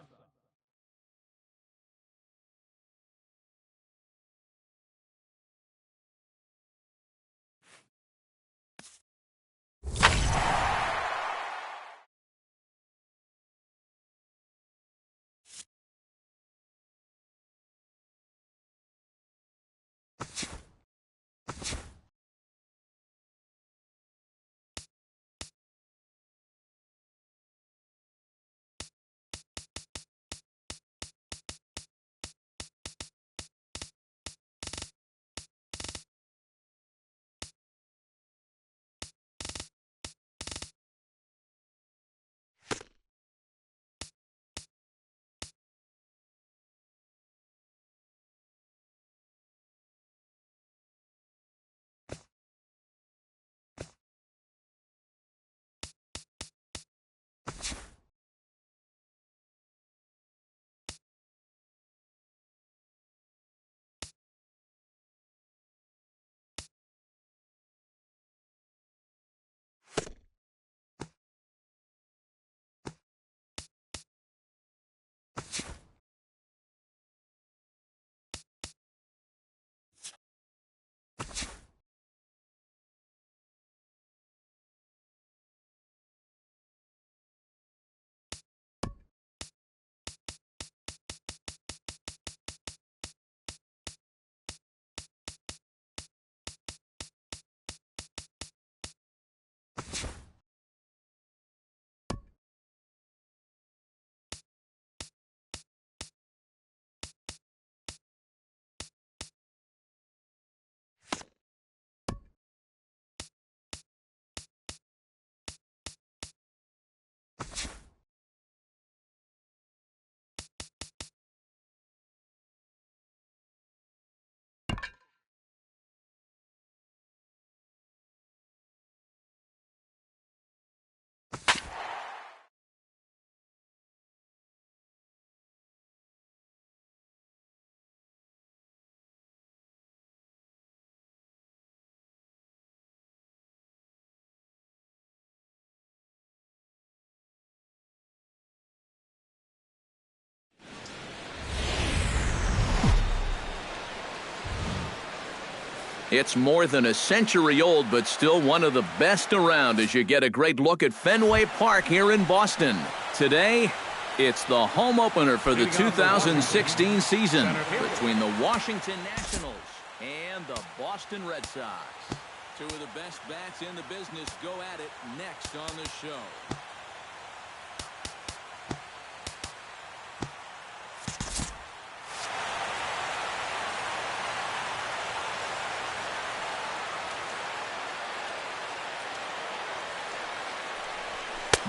It's more than a century old, but still one of the best around as you get a great look at Fenway Park here in Boston. Today, it's the home opener for the 2016 season between the Washington Nationals and the Boston Red Sox. Two of the best bats in the business go at it next on the show.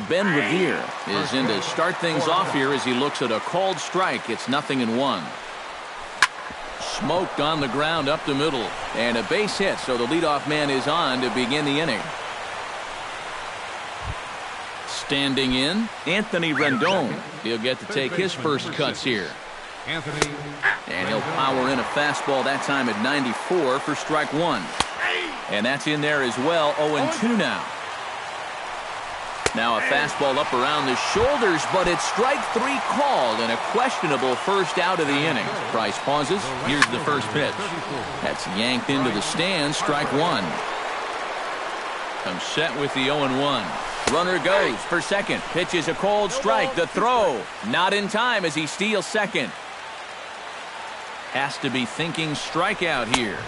Ben Revere is in to start things off here as he looks at a called strike. It's 0-1. Smoked on the ground up the middle. And a base hit, so the leadoff man is on to begin the inning. Standing in, Anthony Rendon. He'll get to take his first cuts here. And he'll power in a fastball that time at 94 for strike one. And that's in there as well. 0-2 now. Now a fastball up around the shoulders, but it's strike three called and a questionable first out of the inning. Price pauses. Here's the first pitch. That's yanked into the stands. Strike one. Comes set with the 0-1. Runner goes for second. Pitches a cold strike. The throw. Not in time as he steals second. Has to be thinking strikeout here.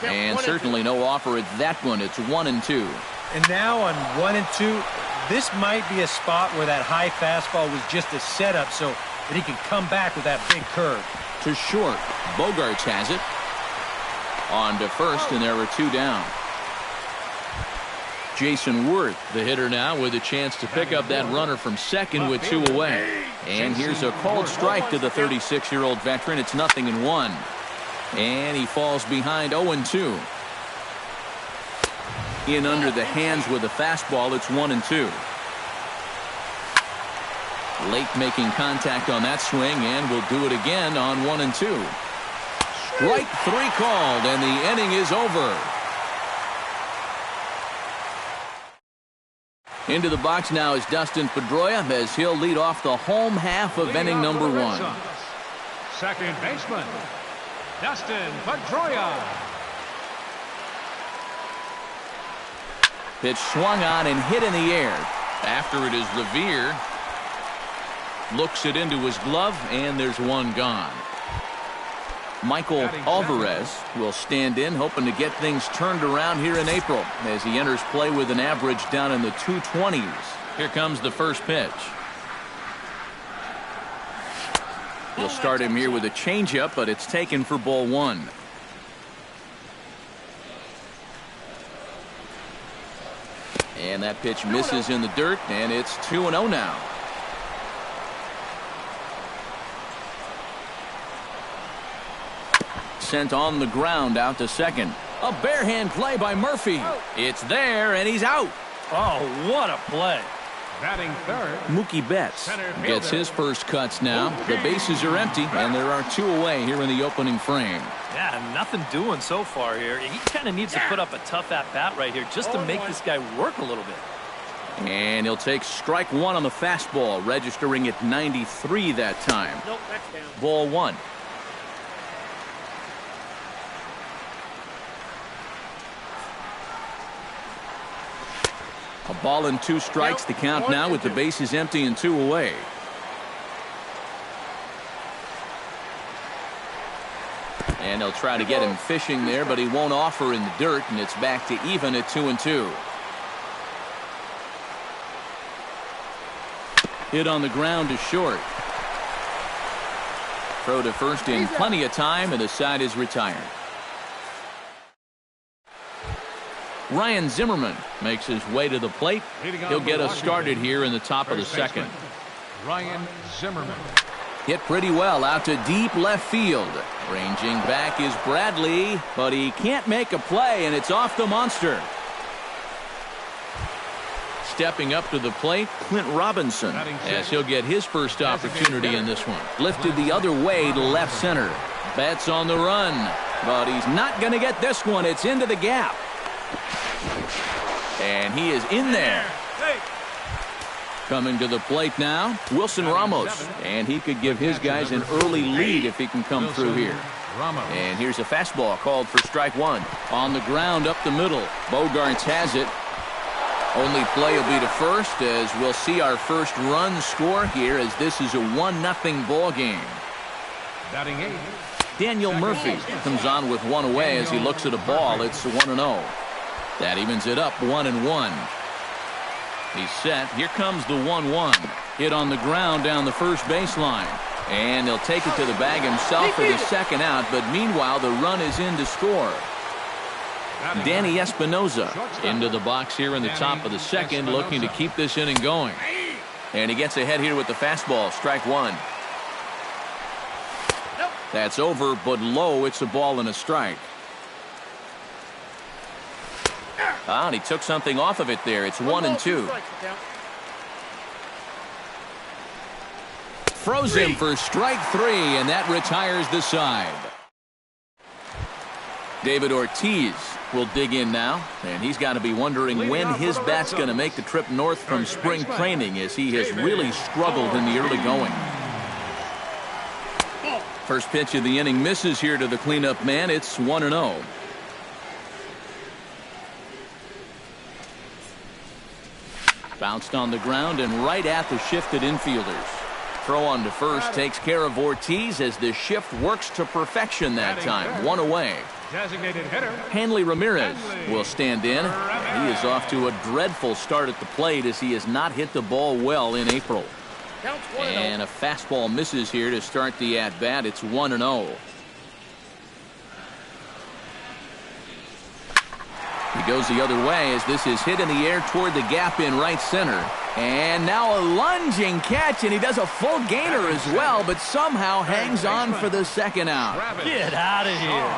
And certainly no offer at that one. It's 1-2. And now on 1-2. This might be a spot where that high fastball was just a setup so that he can come back with that big curve. To short. Bogarts has it. On to first, and there are two down. Jason Worth, the hitter now, with a chance to pick up that runner from second with two away. And here's a called strike to the 36-year-old veteran. It's 0-1. And he falls behind 0-2. In under the hands with a fastball, it's 1-2. Late making contact on that swing, and will do it again on 1-2. Strike three called, and the inning is over. Into the box now is Dustin Pedroia as he'll lead off the home half of inning number one. Second baseman, Dustin Pedroia. Pitch swung on and hit in the air. After it is Revere. Looks it into his glove, and there's one gone. Michael Alvarez will stand in, hoping to get things turned around here in April as he enters play with an average down in the 220s. Here comes the first pitch. He'll start him here with a changeup, but it's taken for ball one. And that pitch misses in the dirt, and it's 2-0 now. Sent on the ground out to second. A barehand play by Murphy. It's there, and he's out. Oh, what a play. Batting third, Mookie Betts gets his first cuts now. The bases are empty, and there are two away here in the opening frame. Yeah, nothing doing so far here. He kind of needs to put up a tough at-bat right here just to make this guy work a little bit. And he'll take strike one on the fastball, registering at 93 that time. Nope, that's down. Ball one. A ball and two strikes to count now with the bases empty and two away. And they'll try to get him fishing there, but he won't offer in the dirt, and it's back to even at 2-2. Hit on the ground to short. Throw to first in plenty of time, and the side is retired. Ryan Zimmerman makes his way to the plate. He'll get us started here in the top of the second. Ryan Zimmerman. Hit pretty well out to deep left field. Ranging back is Bradley, but he can't make a play, and it's off the monster. Stepping up to the plate, Clint Robinson, as he'll get his first opportunity in this one. Lifted the other way to left center. Betts on the run, but he's not going to get this one. It's into the gap. And he is in there. Coming to the plate now, Wilson Ramos. And he could give his guys an early lead if he can come through here. Ramos. And here's a fastball called for strike one. On the ground up the middle. Bogaerts has it. Only play will be to first as we'll see our first run score here as this is a 1-0 ball game. Batting eighth. Daniel Murphy comes on with one away as he looks at a ball. It's 1-0. That evens it up 1-1. He's set. Here comes the 1-1. Hit on the ground down the first baseline. And he'll take it to the bag himself for the second out, but meanwhile the run is in to score. Danny Espinoza into the box here in the top of the second, looking to keep this inning going. And he gets ahead here with the fastball, strike one. That's over, but low. It's a ball and a strike. And he took something off of it there. It's 1-2. Frozen for strike three, and that retires the side. David Ortiz will dig in now, and he's got to be wondering when his bat's going to make the trip north from spring training as he has really struggled in the early going. First pitch of the inning misses here to the cleanup man. It's 1-0. Bounced on the ground and right at the shifted infielders. Throw on to first takes care of Ortiz as the shift works to perfection that time. One away. Designated hitter. Hanley Ramirez will stand in. He is off to a dreadful start at the plate as he has not hit the ball well in April. And a fastball misses here to start the at-bat. It's 1-0. He goes the other way as this is hit in the air toward the gap in right center. And now a lunging catch, and he does a full gainer as well, but somehow hangs on for the second out. Get out of here.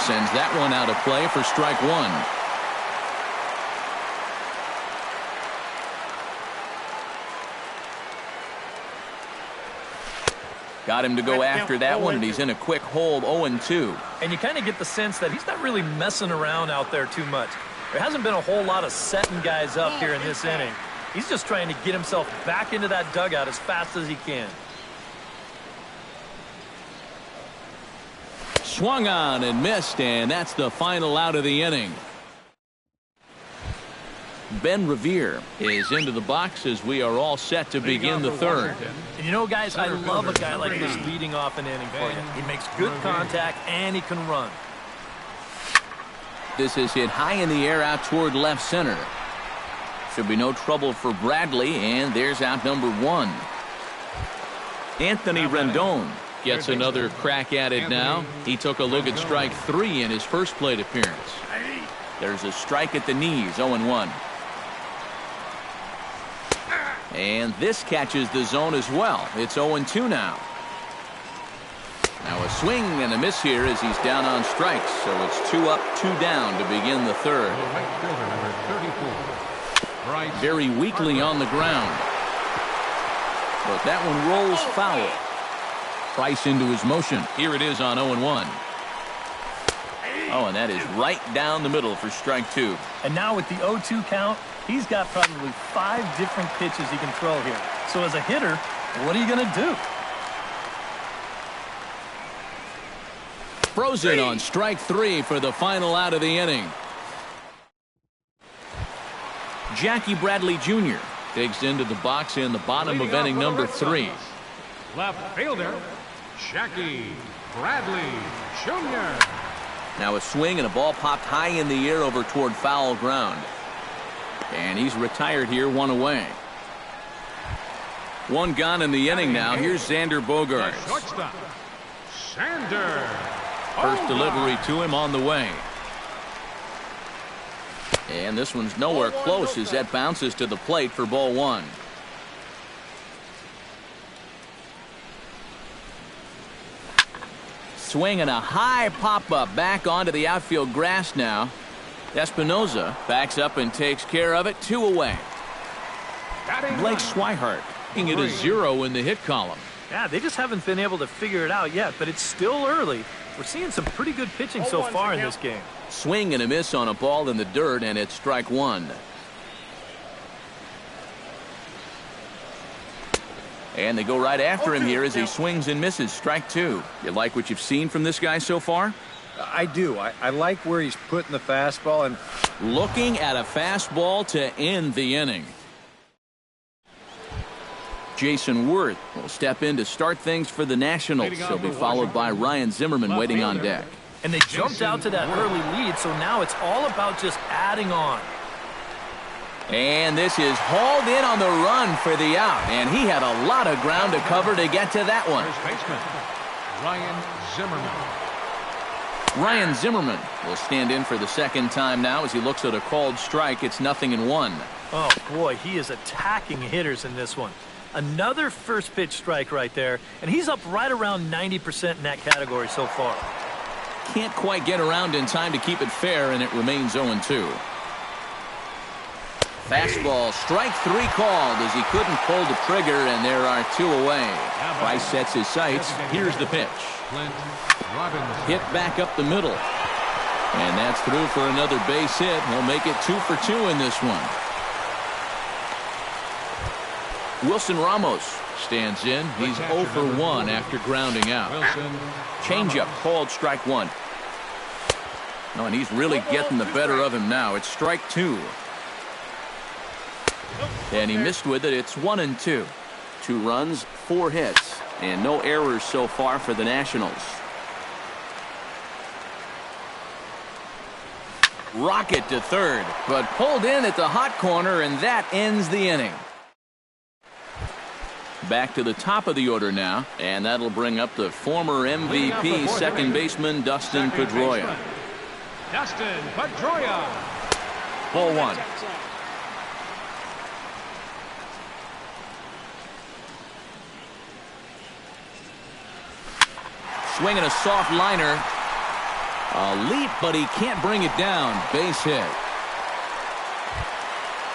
Sends that one out of play for strike one. Got him to go after that one, and he's in a quick hold, 0-2. And you kind of get the sense that he's not really messing around out there too much. There hasn't been a whole lot of setting guys up here in this inning. He's just trying to get himself back into that dugout as fast as he can. Swung on and missed, and that's the final out of the inning. Ben Revere is into the box as we are all set to begin the third. And you know, guys, I love a guy like this leading off an inning for you. He makes good contact, and he can run. This is hit high in the air out toward left center. Should be no trouble for Bradley, and there's out number one. Anthony Rendon gets another crack at it now. He took a look at strike three in his first plate appearance. There's a strike at the knees, 0-1. And this catches the zone as well. It's 0-2 now. Now a swing and a miss here as he's down on strikes. So it's 2 up, 2 down to begin the third. Very weakly on the ground. But that one rolls foul. Price into his motion. Here it is on 0-1. Oh, and that is right down the middle for strike two. And now with the 0-2 count, he's got probably 5 different pitches he can throw here. So as a hitter, what are you going to do? Frozen on strike three for the final out of the inning. Jackie Bradley Jr. digs into the box in the bottom of inning number 3. Left fielder, Jackie Bradley Jr. Now a swing and a ball popped high in the air over toward foul ground. And he's retired here, 1 away. 1 gone in the inning now. Here's Xander Bogaerts. Shortstop, Xander. First delivery to him on the way. And this one's nowhere close as that bounces to the plate for ball 1. Swinging a high pop-up back onto the outfield grass now. Espinoza backs up and takes care of it, 2 away. Blake Swihart making it a 0 in the hit column. Yeah, they just haven't been able to figure it out yet, but it's still early. We're seeing some pretty good pitching so far in this game. Swing and a miss on a ball in the dirt, and it's strike 1. And they go right after him here as he swings and misses. Strike two. You like what you've seen from this guy so far? I do. I like where he's putting the fastball. And looking at a fastball to end the inning. Jason Worth will step in to start things for the Nationals. He'll be followed by Ryan Zimmerman waiting on deck. And they jumped out to that early lead, so now it's all about just adding on. And this is hauled in on the run for the out. And he had a lot of ground to cover to get to that one. First baseman, Ryan Zimmerman. Ryan Zimmerman will stand in for the second time now as he looks at a called strike. It's 0-1. Oh, boy, he is attacking hitters in this one. Another first pitch strike right there, and he's up right around 90% in that category so far. Can't quite get around in time to keep it fair, and it remains 0-2. Fastball, strike three called as he couldn't pull the trigger, and there are two away. Price sets his sights. Here's the pitch. Hit back up the middle. And that's through for another base hit. He'll make it 2 for 2 in this one. Wilson Ramos stands in. He's 0 for 1 after grounding out. Changeup called strike one. No, and he's really getting the better of him now. It's strike two. And he missed with it. It's 1-2. 2 runs, 4 hits, and no errors so far for the Nationals. Rocket to third, but pulled in at the hot corner, and that ends the inning. Back to the top of the order now, and that'll bring up the former MVP second baseman Dustin Pedroia. Dustin Pedroia. Ball one. Swinging a soft liner. A leap, but he can't bring it down. Base hit.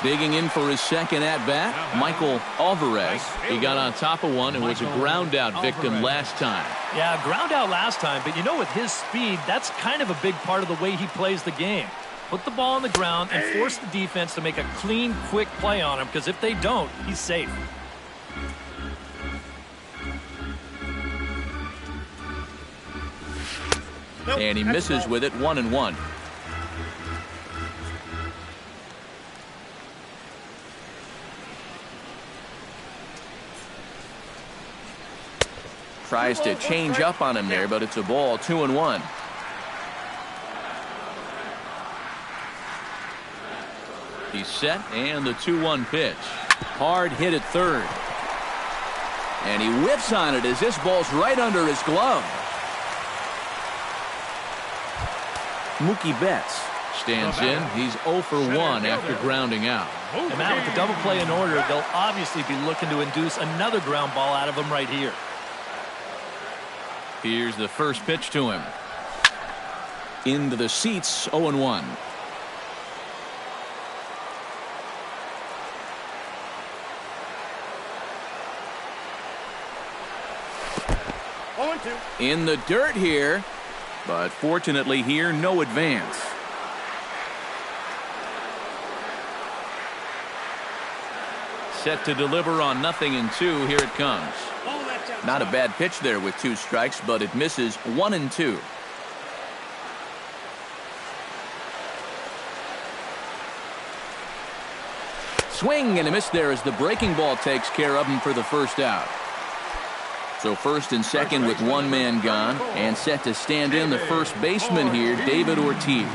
Digging in for his second at-bat, Michael Alvarez. He got on top of one and was a ground-out victim last time. Yeah, ground out last time, but you know, with his speed, that's kind of a big part of the way he plays the game. Put the ball on the ground and force the defense to make a clean, quick play on him, because if they don't, he's safe. And he misses with it, 1-1. Tries to change up on him there, but it's a ball, 2-1. He's set, and the 2-1 pitch. Hard hit at third. And he whips on it as this ball's right under his glove. Mookie Betts stands in. He's 0 for 1 after grounding out. And now with the double play in order, they'll obviously be looking to induce another ground ball out of him right here. Here's the first pitch to him. Into the seats, 0-1. In the dirt here, but fortunately here, no advance. Set to deliver on 0-2. Here it comes. Not a bad pitch there with 2 strikes, but it misses 1-2. Swing and a miss there as the breaking ball takes care of him for the first out. So first and second with 1 man gone, and set to stand in the first baseman here, David Ortiz.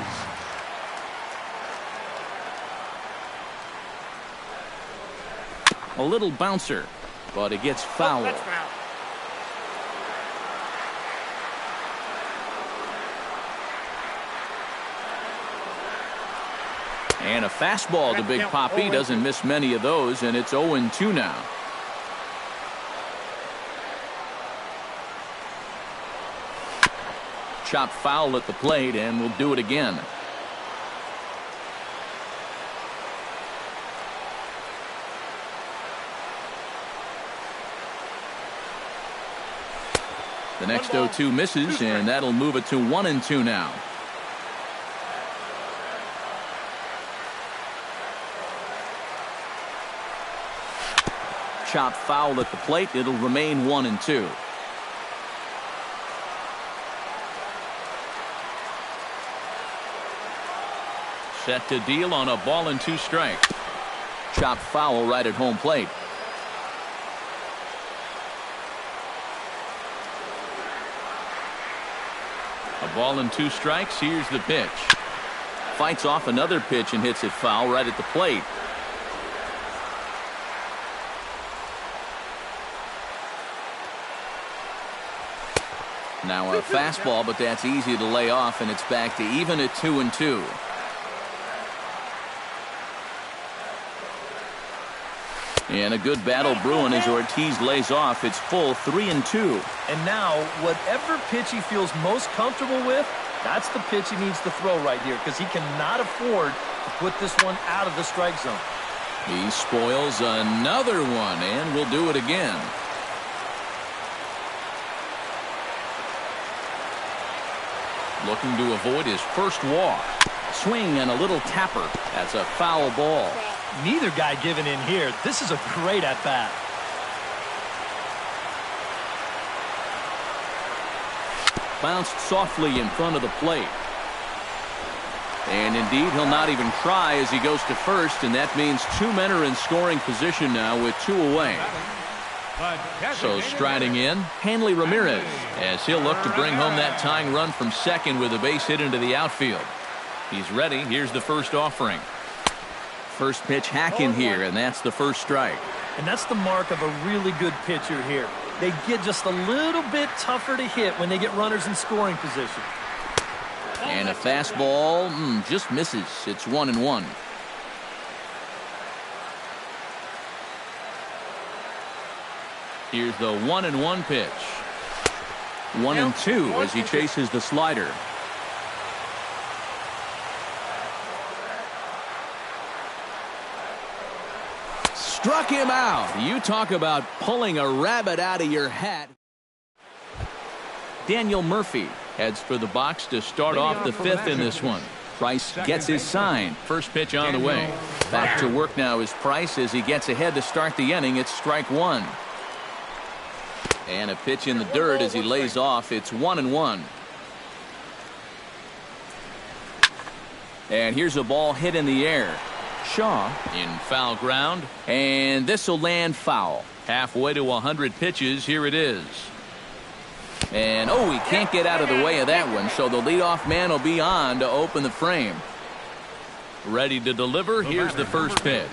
A little bouncer, but it gets foul. And a fastball to Big Papi. Doesn't miss many of those, and it's 0-2 now. Chop foul at the plate, and we'll do it again. The next 0-2 misses, and that'll move it to 1-2 now. Chop foul at the plate. It'll remain 1-2. Set to deal on a ball and 2 strikes. Chop foul right at home plate. A ball and 2 strikes. Here's the pitch. Fights off another pitch and hits it foul right at the plate. Now a fastball, but that's easy to lay off, and it's back to even at 2-2. And a good battle brewing as Ortiz lays off. It's full 3-2. And now, whatever pitch he feels most comfortable with, that's the pitch he needs to throw right here, because he cannot afford to put this one out of the strike zone. He spoils another one, and will do it again. Looking to avoid his first walk. Swing and a little tapper. That's a foul ball. Neither guy giving in here. This is a great at-bat. Bounced softly in front of the plate. And indeed, he'll not even try as he goes to first, and that means 2 men are in scoring position now with 2 away. So striding in, Hanley Ramirez, as he'll look to bring home that tying run from second with a base hit into the outfield. He's ready. Here's the first offering. First pitch hack in here, and that's the first strike. And that's the mark of a really good pitcher here. They get just a little bit tougher to hit when they get runners in scoring position. And a fastball just misses. It's 1-1. Here's the 1-1 pitch. 1-2 as he chases the slider. Struck him out. You talk about pulling a rabbit out of your hat. Daniel Murphy heads for the box to start off the 5th in this one. Price gets his sign. First pitch on the way. Back to work now is Price as he gets ahead to start the inning. It's strike 1. And a pitch in the dirt as he lays off. It's 1-1. And here's a ball hit in the air. Shaw in foul ground, and this will land foul. Halfway to 100 pitches. Here it is. And he can't get out of the way of that one, so the leadoff man will be on to open the frame. Ready to deliver. Here's the first pitch.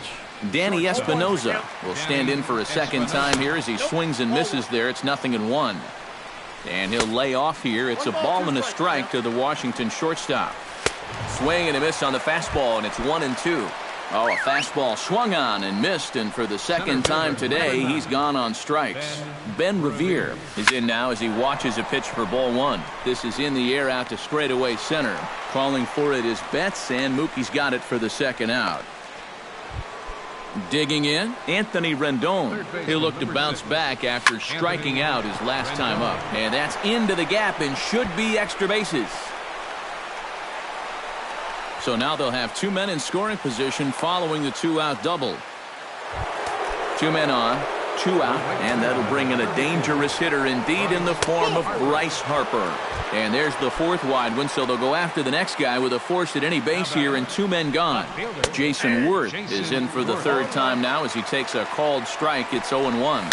Danny Espinoza will stand in for a second time here as he swings and misses there. It's 0-1. And he'll lay off here. It's a ball and a strike to the Washington shortstop. Swing and a miss on the fastball, and it's 1-2. A fastball swung on and missed, and for the second time today, he's gone on strikes. Ben Revere is in now as he watches a pitch for ball 1. This is in the air out to straightaway center. Calling for it is Betts, and Mookie's got it for the second out. Digging in, Anthony Rendon. He'll look to bounce back after striking out his last time up. And that's into the gap and should be extra bases. So now they'll have 2 men in scoring position following the 2-out double. 2 men on, 2 out, and that'll bring in a dangerous hitter indeed in the form of Bryce Harper. And there's the 4th wide one, so they'll go after the next guy with a force at any base here and 2 men gone. Jason Worth is in for the 3rd time now as he takes a called strike. It's 0-1.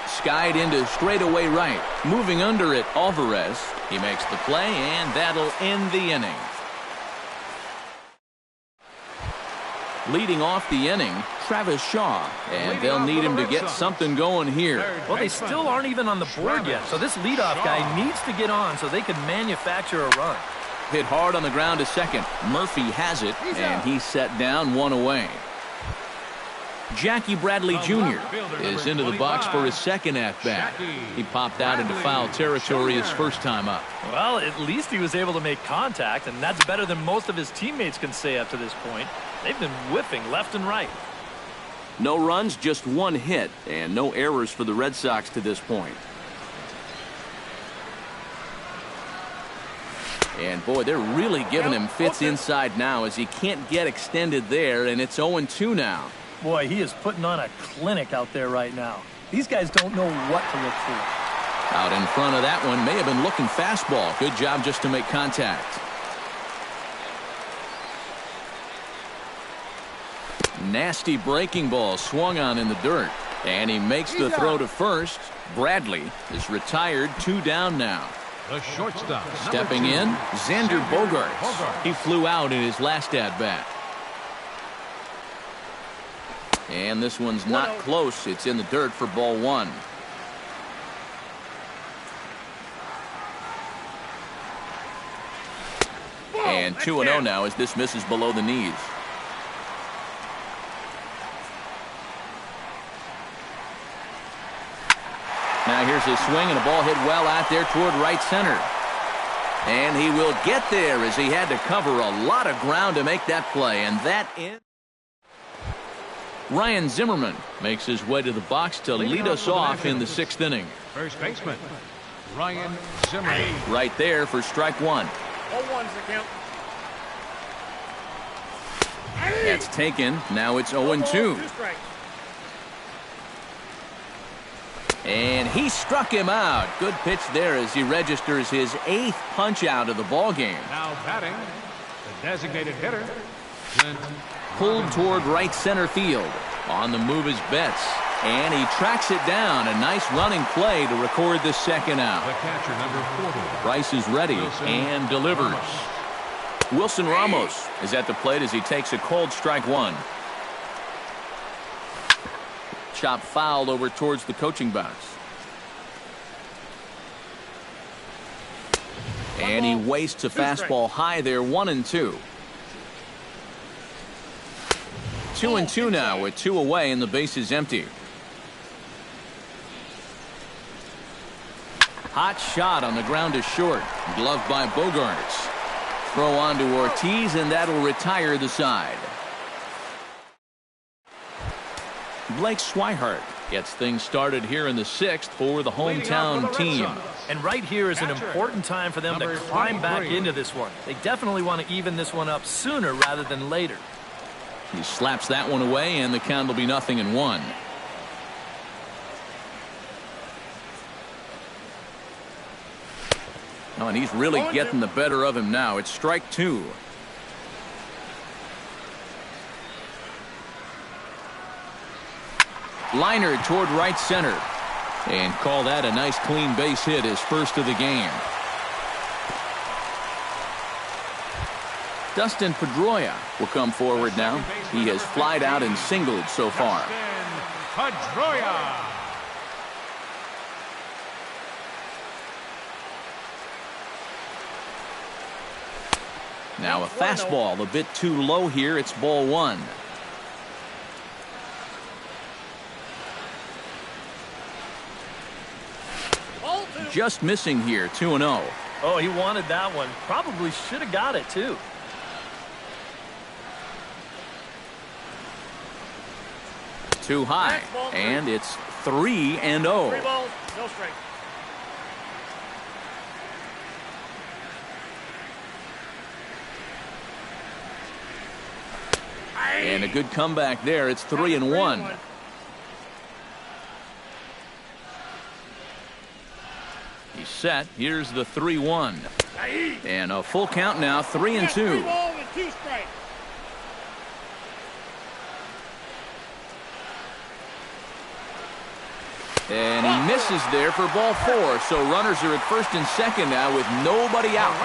Skied into straightaway right. Moving under it, Alvarez. He makes the play, and that'll end the inning. Leading off the inning, Travis Shaw, and they'll need him to get something going here. Well, they still aren't even on the board yet, so this leadoff guy needs to get on so they can manufacture a run. Hit hard on the ground to second. Murphy has it, and he's set down 1 away. Jackie Bradley Jr. is into the box for his second at-bat. He popped out into foul territory his first time up. Well, at least he was able to make contact, and that's better than most of his teammates can say up to this point. They've been whiffing left and right. No runs, just 1 hit, and no errors for the Red Sox to this point. And boy, they're really giving him fits inside now as he can't get extended there, and it's 0-2 now. Boy, he is putting on a clinic out there right now. These guys don't know what to look for. Out in front of that one, may have been looking fastball. Good job just to make contact. Nasty breaking ball swung on in the dirt. And he makes the throw to first. Bradley is retired, 2 down now. The shortstop. Stepping in, Xander Bogaerts. He flew out in his last at-bat. And this one's not close. It's in the dirt for ball 1. And 2-0 now as this misses below the knees. Now here's his swing, and a ball hit well out there toward right center. And he will get there as he had to cover a lot of ground to make that play. And that ends. Ryan Zimmerman makes his way to the box to lead us off in the 6th inning. First baseman, Ryan Zimmerman. Right there for strike 1. 0-1's the count. That's taken. Now it's 0-2. 2 strikes. And he struck him out. Good pitch there as he registers his 8th punch out of the ball game. Now batting, the designated hitter, Clint. Pulled toward right center field. On the move is Betts. And he tracks it down. A nice running play to record the 2nd out. The catcher, number 40. Rice is ready and delivers. Wilson Ramos is at the plate as he takes a called strike 1. Chop fouled over towards the coaching box. And he wastes a fastball high there, 1-2. 2-2 now with 2 away and the base is empty. Hot shot on the ground to short. Gloved by Bogaerts. Throw on to Ortiz, and that'll retire the side. Blake Swihart gets things started here in the 6th for the hometown team. And right here is an important time for them to climb back into this one. They definitely want to even this one up sooner rather than later. He slaps that one away, and the count will be 0-1. Oh, and he's really getting the better of him now. It's strike 2. Liner toward right center. And call that a nice clean base hit, his first of the game. Dustin Pedroia will come forward now. He has flied out and singled so far. Pedroia. Now a fastball a bit too low here. It's ball 1. Just missing here, 2-0. Oh, he wanted that one. Probably should have got it, too. Too high, and it's 3-0. 3 balls, no strikes. And a good comeback there. It's 3-1. He's set. Here's the 3-1. And a full count now, 3-2. 3 balls and 2 strikes. And he misses there for ball 4. So runners are at first and second now with nobody out.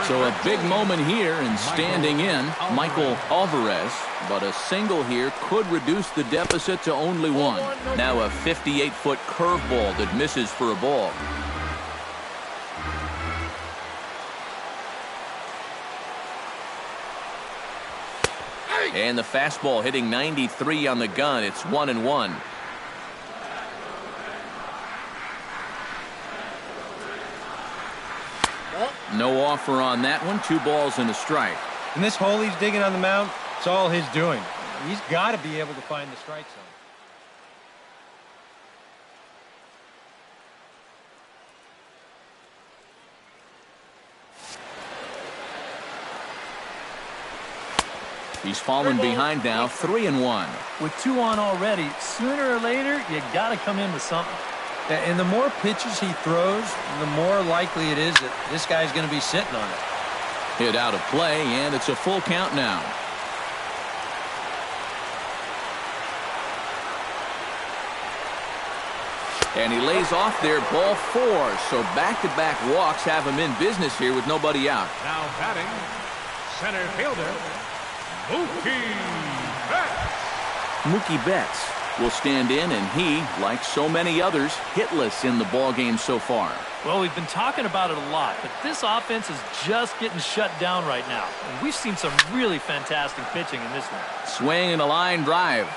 So a big moment here and standing in Michael Alvarez. But a single here could reduce the deficit to only 1. Now a 58-foot curveball that misses for a ball. And the fastball hitting 93 on the gun. It's 1-1. No offer on that one. 2 balls and a strike. And this hole he's digging on the mound, it's all his doing. He's got to be able to find the strike zone. He's fallen behind now, 3-1. With 2 on already, sooner or later, you got to come in with something. And the more pitches he throws, the more likely it is that this guy's going to be sitting on it. Hit out of play, and it's a full count now. And he lays off there, ball 4. So back-to-back walks have him in business here with nobody out. Now batting, center fielder, Mookie Betts. Mookie Betts will stand in, and he, like so many others, hitless in the ballgame so far. Well, we've been talking about it a lot, but this offense is just getting shut down right now. And we've seen some really fantastic pitching in this one. Swing and a line drive.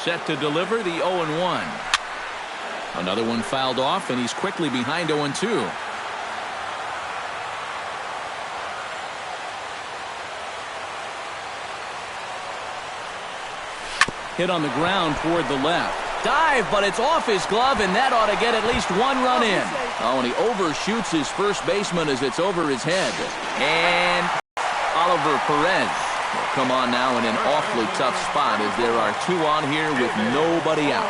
Set to deliver the 0-1. Another one fouled off, and he's quickly behind 0-2. Hit on the ground toward the left. Dive, but it's off his glove, and that ought to get at least 1 run in. Oh, and he overshoots his first baseman as it's over his head. And Oliver Perez will come on now in an awfully tough spot as there are 2 on here with nobody out.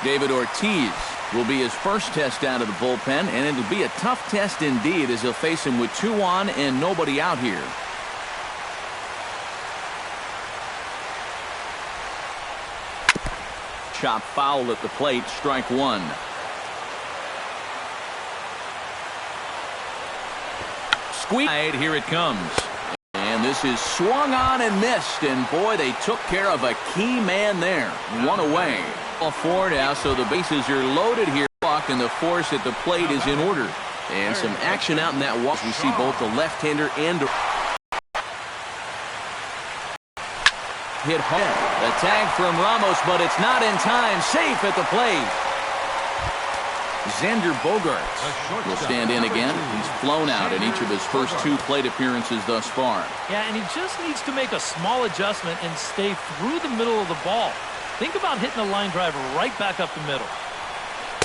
David Ortiz will be his first test out of the bullpen, and it'll be a tough test indeed as he'll face him with 2 on and nobody out here. Chop foul at the plate, strike 1. Squeeze. Here it comes. And this is swung on and missed. And boy, they took care of a key man there. 1 away. Ball 4 now, so the bases are loaded here. And the force at the plate is in order. And some action out in that walk. We see both the left-hander and the hit hard. The tag from Ramos, but it's not in time. Safe at the plate. Xander Bogaerts will stand in again. He's flown out in each of his first 2 plate appearances thus far. Yeah, and he just needs to make a small adjustment and stay through the middle of the ball. Think about hitting a line drive right back up the middle.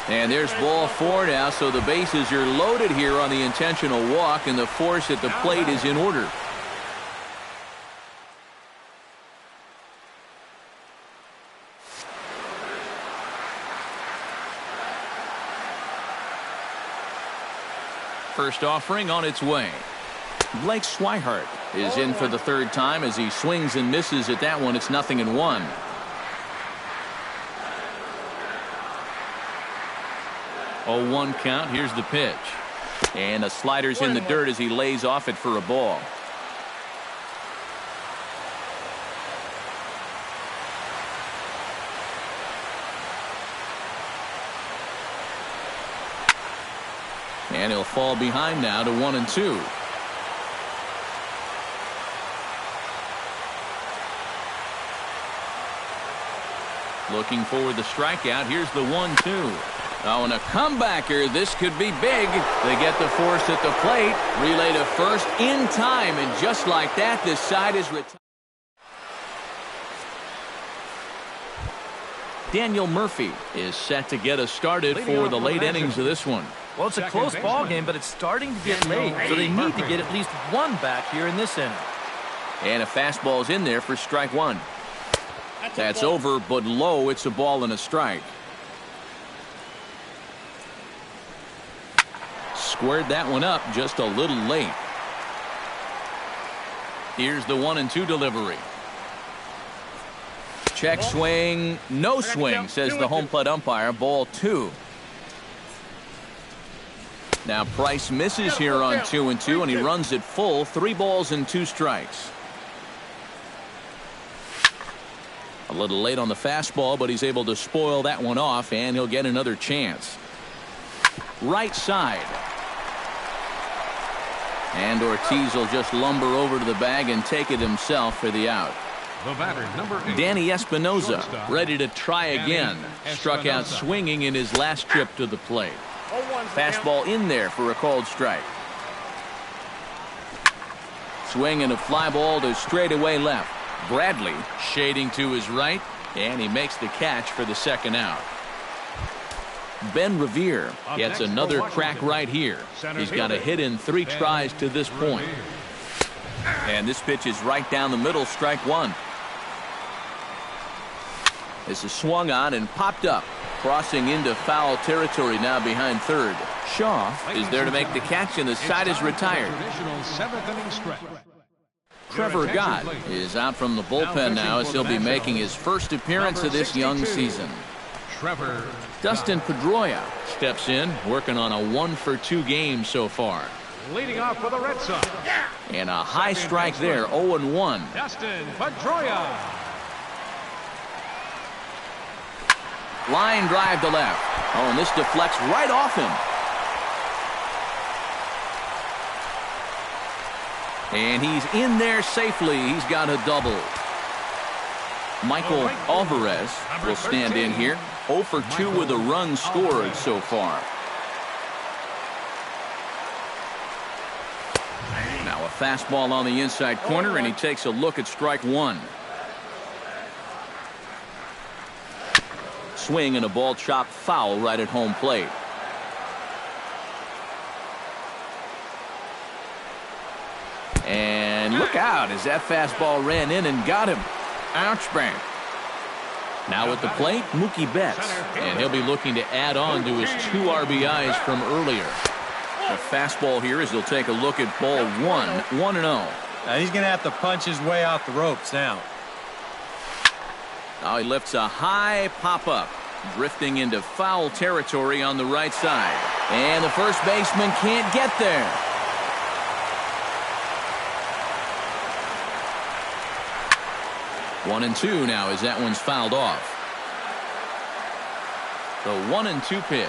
And there's ball 4 now, so the bases are loaded here on the intentional walk, and the force at the plate is in order. First offering on its way. Blake Swihart is in for the 3rd time as he swings and misses at that one. It's 0-1. Oh, 1 count. Here's the pitch. And a slider's in the dirt as he lays off it for a ball. And he'll fall behind now to 1-2. Looking for the strikeout. Here's the 1-2. Oh, and a comebacker. This could be big. They get the force at the plate. Relay to first in time. And just like that, this side is retired. Daniel Murphy is set to get us started for the late innings of this one. Well, it's a close ball game, but it's starting to get late, so they need to get at least 1 back here in this inning. And a fastball's in there for strike 1. That's over, but low. It's a ball and a strike. Squared that one up just a little late. Here's the 1-2 delivery. Check swing, no swing, says the home plate umpire. Ball 2. Now Price misses here on 2-2, and he runs it full. 3 balls and 2 strikes. A little late on the fastball, but he's able to spoil that one off, and he'll get another chance. Right side. And Ortiz will just lumber over to the bag and take it himself for the out. The batter, number 8. Danny Espinosa ready to try again. Struck out swinging in his last trip to the plate. Fastball in there for a called strike. Swing and a fly ball to straightaway left. Bradley shading to his right, and he makes the catch for the 2nd out. Ben Revere gets another crack right here. He's got a hit in 3 tries to this point. And this pitch is right down the middle, strike one. This is swung on and popped up. Crossing into foul territory now behind third. Shaw is there to make the catch, and the side is retired. Trevor Gott is out from the bullpen now as he'll be making his first appearance of this young season. Dustin Pedroia steps in, working on a 1-for-2 game so far. Leading off for the Red Sox. And a high strike there, 0-1. Dustin Pedroia. Line drive to left. Oh, and this deflects right off him. And he's in there safely. He's got a double. Michael Alvarez will stand in here. 0 for 2 with a run scored so far. Now a fastball on the inside corner, and he takes a look at strike one. Swing and a ball chopped foul right at home plate. And look out as that fastball ran in and got him. Ouch, bang. Now at the plate, Mookie Betts, and he'll be looking to add on to his 2 RBIs from earlier. The fastball here as he'll take a look at ball 1, 1-0. Now he's going to have to punch his way off the ropes now. Now he lifts a high pop-up, drifting into foul territory on the right side. And the first baseman can't get there. One and two now as that one's fouled off. The 1-2 pitch.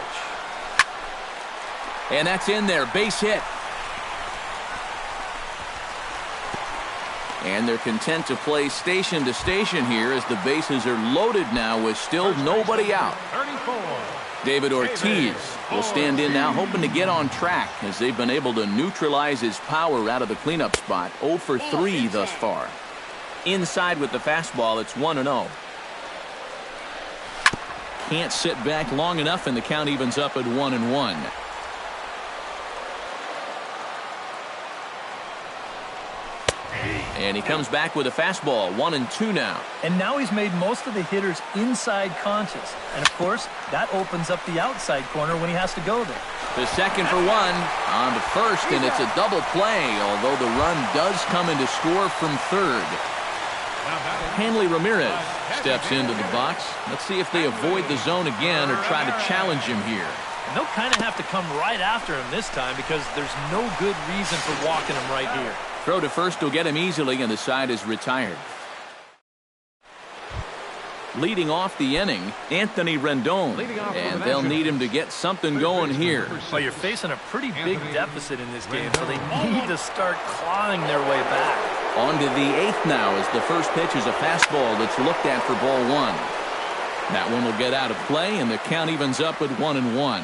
And that's in there, base hit. And they're content to play station to station here as the bases are loaded now with still nobody out. 34. David Ortiz will stand in now, hoping to get on track as they've been able to neutralize his power out of the cleanup spot. 0 for 3 thus far. Inside with the fastball, it's 1-0. Can't sit back long enough, and the count evens up at 1-1. And he comes back with a fastball, 1-2 now. And now he's made most of the hitters inside conscious. And of course, that opens up the outside corner when he has to go there. The second for one, on to first, and it's a double play, although the run does come in to score from third. Hanley Ramirez steps into the box. Let's see if they avoid the zone again or try to challenge him here. And they'll kind of have to come right after him this time because there's no good reason for walking him right here. Throw to first will get him easily, and the side is retired. Leading off the inning, Anthony Rendon, and they'll need him to get something going here. Well, you're facing a pretty big deficit in this game, so they need to start clawing their way back. On to the 8th now as the first pitch is a fastball that's looked at for ball 1. That one will get out of play, and the count evens up at 1-1.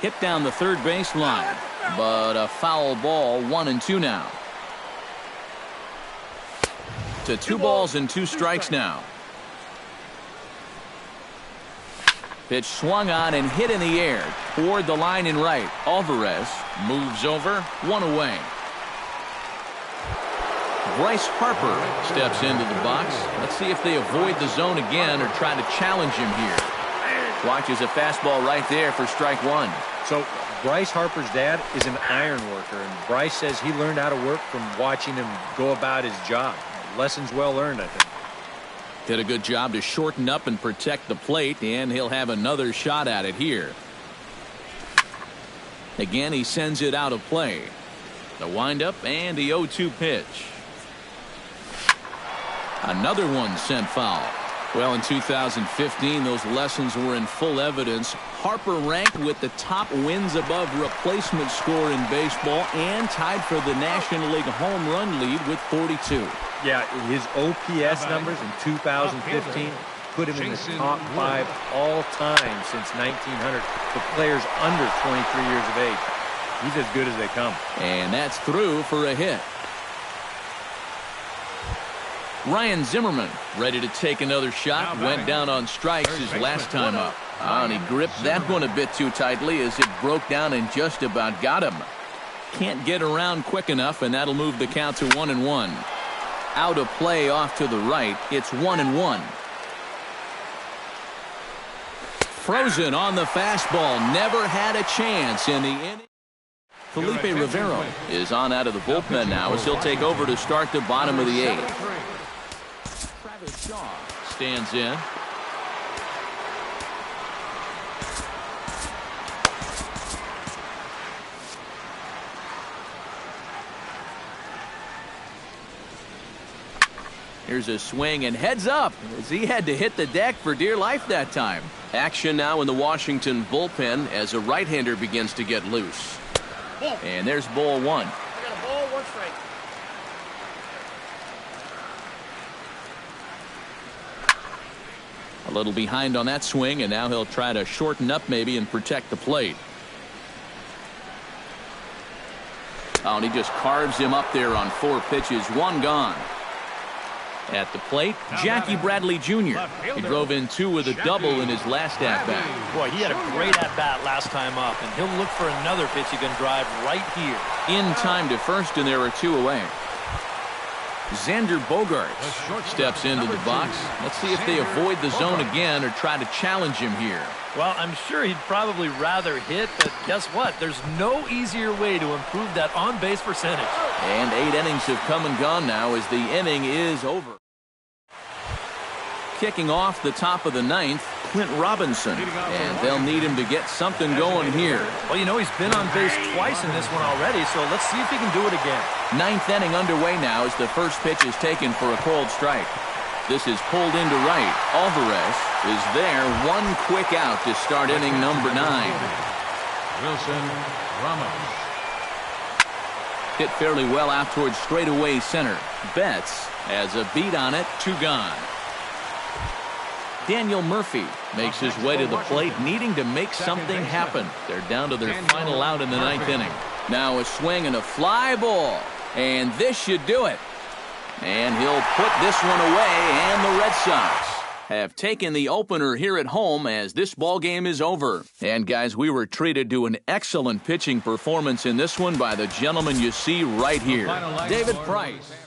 Hit down the third base line, but a foul ball, 1-2 now. To 2 balls and 2 strikes now. Pitch swung on and hit in the air toward the line and right. Alvarez moves over, 1 away. Bryce Harper steps into the box. Let's see if they avoid the zone again or try to challenge him here. Watches a fastball right there for strike 1. So Bryce Harper's dad is an iron worker, and Bryce says he learned how to work from watching him go about his job. Lessons well learned, I think. Did a good job to shorten up and protect the plate, and he'll have another shot at it here. Again, he sends it out of play. The windup and the 0-2 pitch. Another one sent foul. Well, in 2015, those lessons were in full evidence. Harper ranked with the top wins above replacement score in baseball and tied for the National League home run lead with 42. Yeah, his OPS numbers in 2015 put him in the top 5 all time since 1900 for players under 23 years of age. He's as good as they come. And that's through for a hit. Ryan Zimmerman ready to take another shot. Went down on strikes his last time up. Oh, and he gripped that one a bit too tightly as it broke down and just about got him. Can't get around quick enough, and that'll move the count to 1-1. Out of play off to the right. It's 1-1. Frozen on the fastball. Never had a chance in the inning. Felipe Rivero is on out of the bullpen now as he'll take over to start the bottom of the 8th. Travis Shaw stands in. Here's a swing and heads up as he had to hit the deck for dear life that time. Action now in the Washington bullpen as a right-hander begins to get loose. And there's ball 1. I got a ball, 1 strike. A little behind on that swing, and now he'll try to shorten up maybe and protect the plate. Oh, and he just carves him up there on 4 pitches. 1 gone. At the plate, Jackie Bradley Jr. He drove in 2 with a double in his last at-bat. Boy, he had a great at-bat last time up, and he'll look for another pitch he can drive right here. In time to first, and there are 2 away. Xander Bogaerts steps into the box. Let's see if they avoid the zone again or try to challenge him here. Well, I'm sure he'd probably rather hit, but guess what? There's no easier way to improve that on-base percentage. And 8 innings have come and gone now as the inning is over. Kicking off the top of the 9th, Clint Robinson. And they'll need him to get something going here. Well, you know, he's been on base twice in this one already, so let's see if he can do it again. 9th inning underway now as the first pitch is taken for a cold strike. This is pulled into right. Alvarez is there. 1 quick out to start inning number 9. Wilson Ramos. Hit fairly well out towards straightaway center. Betts has a beat on it. 2 gone. Daniel Murphy makes his way to the plate, needing to make something happen. They're down to their final out in the 9th inning. Now a swing and a fly ball. And this should do it. And he'll put this one away, and the Red Sox have taken the opener here at home as this ball game is over. And guys, we were treated to an excellent pitching performance in this one by the gentleman you see right here, David Price.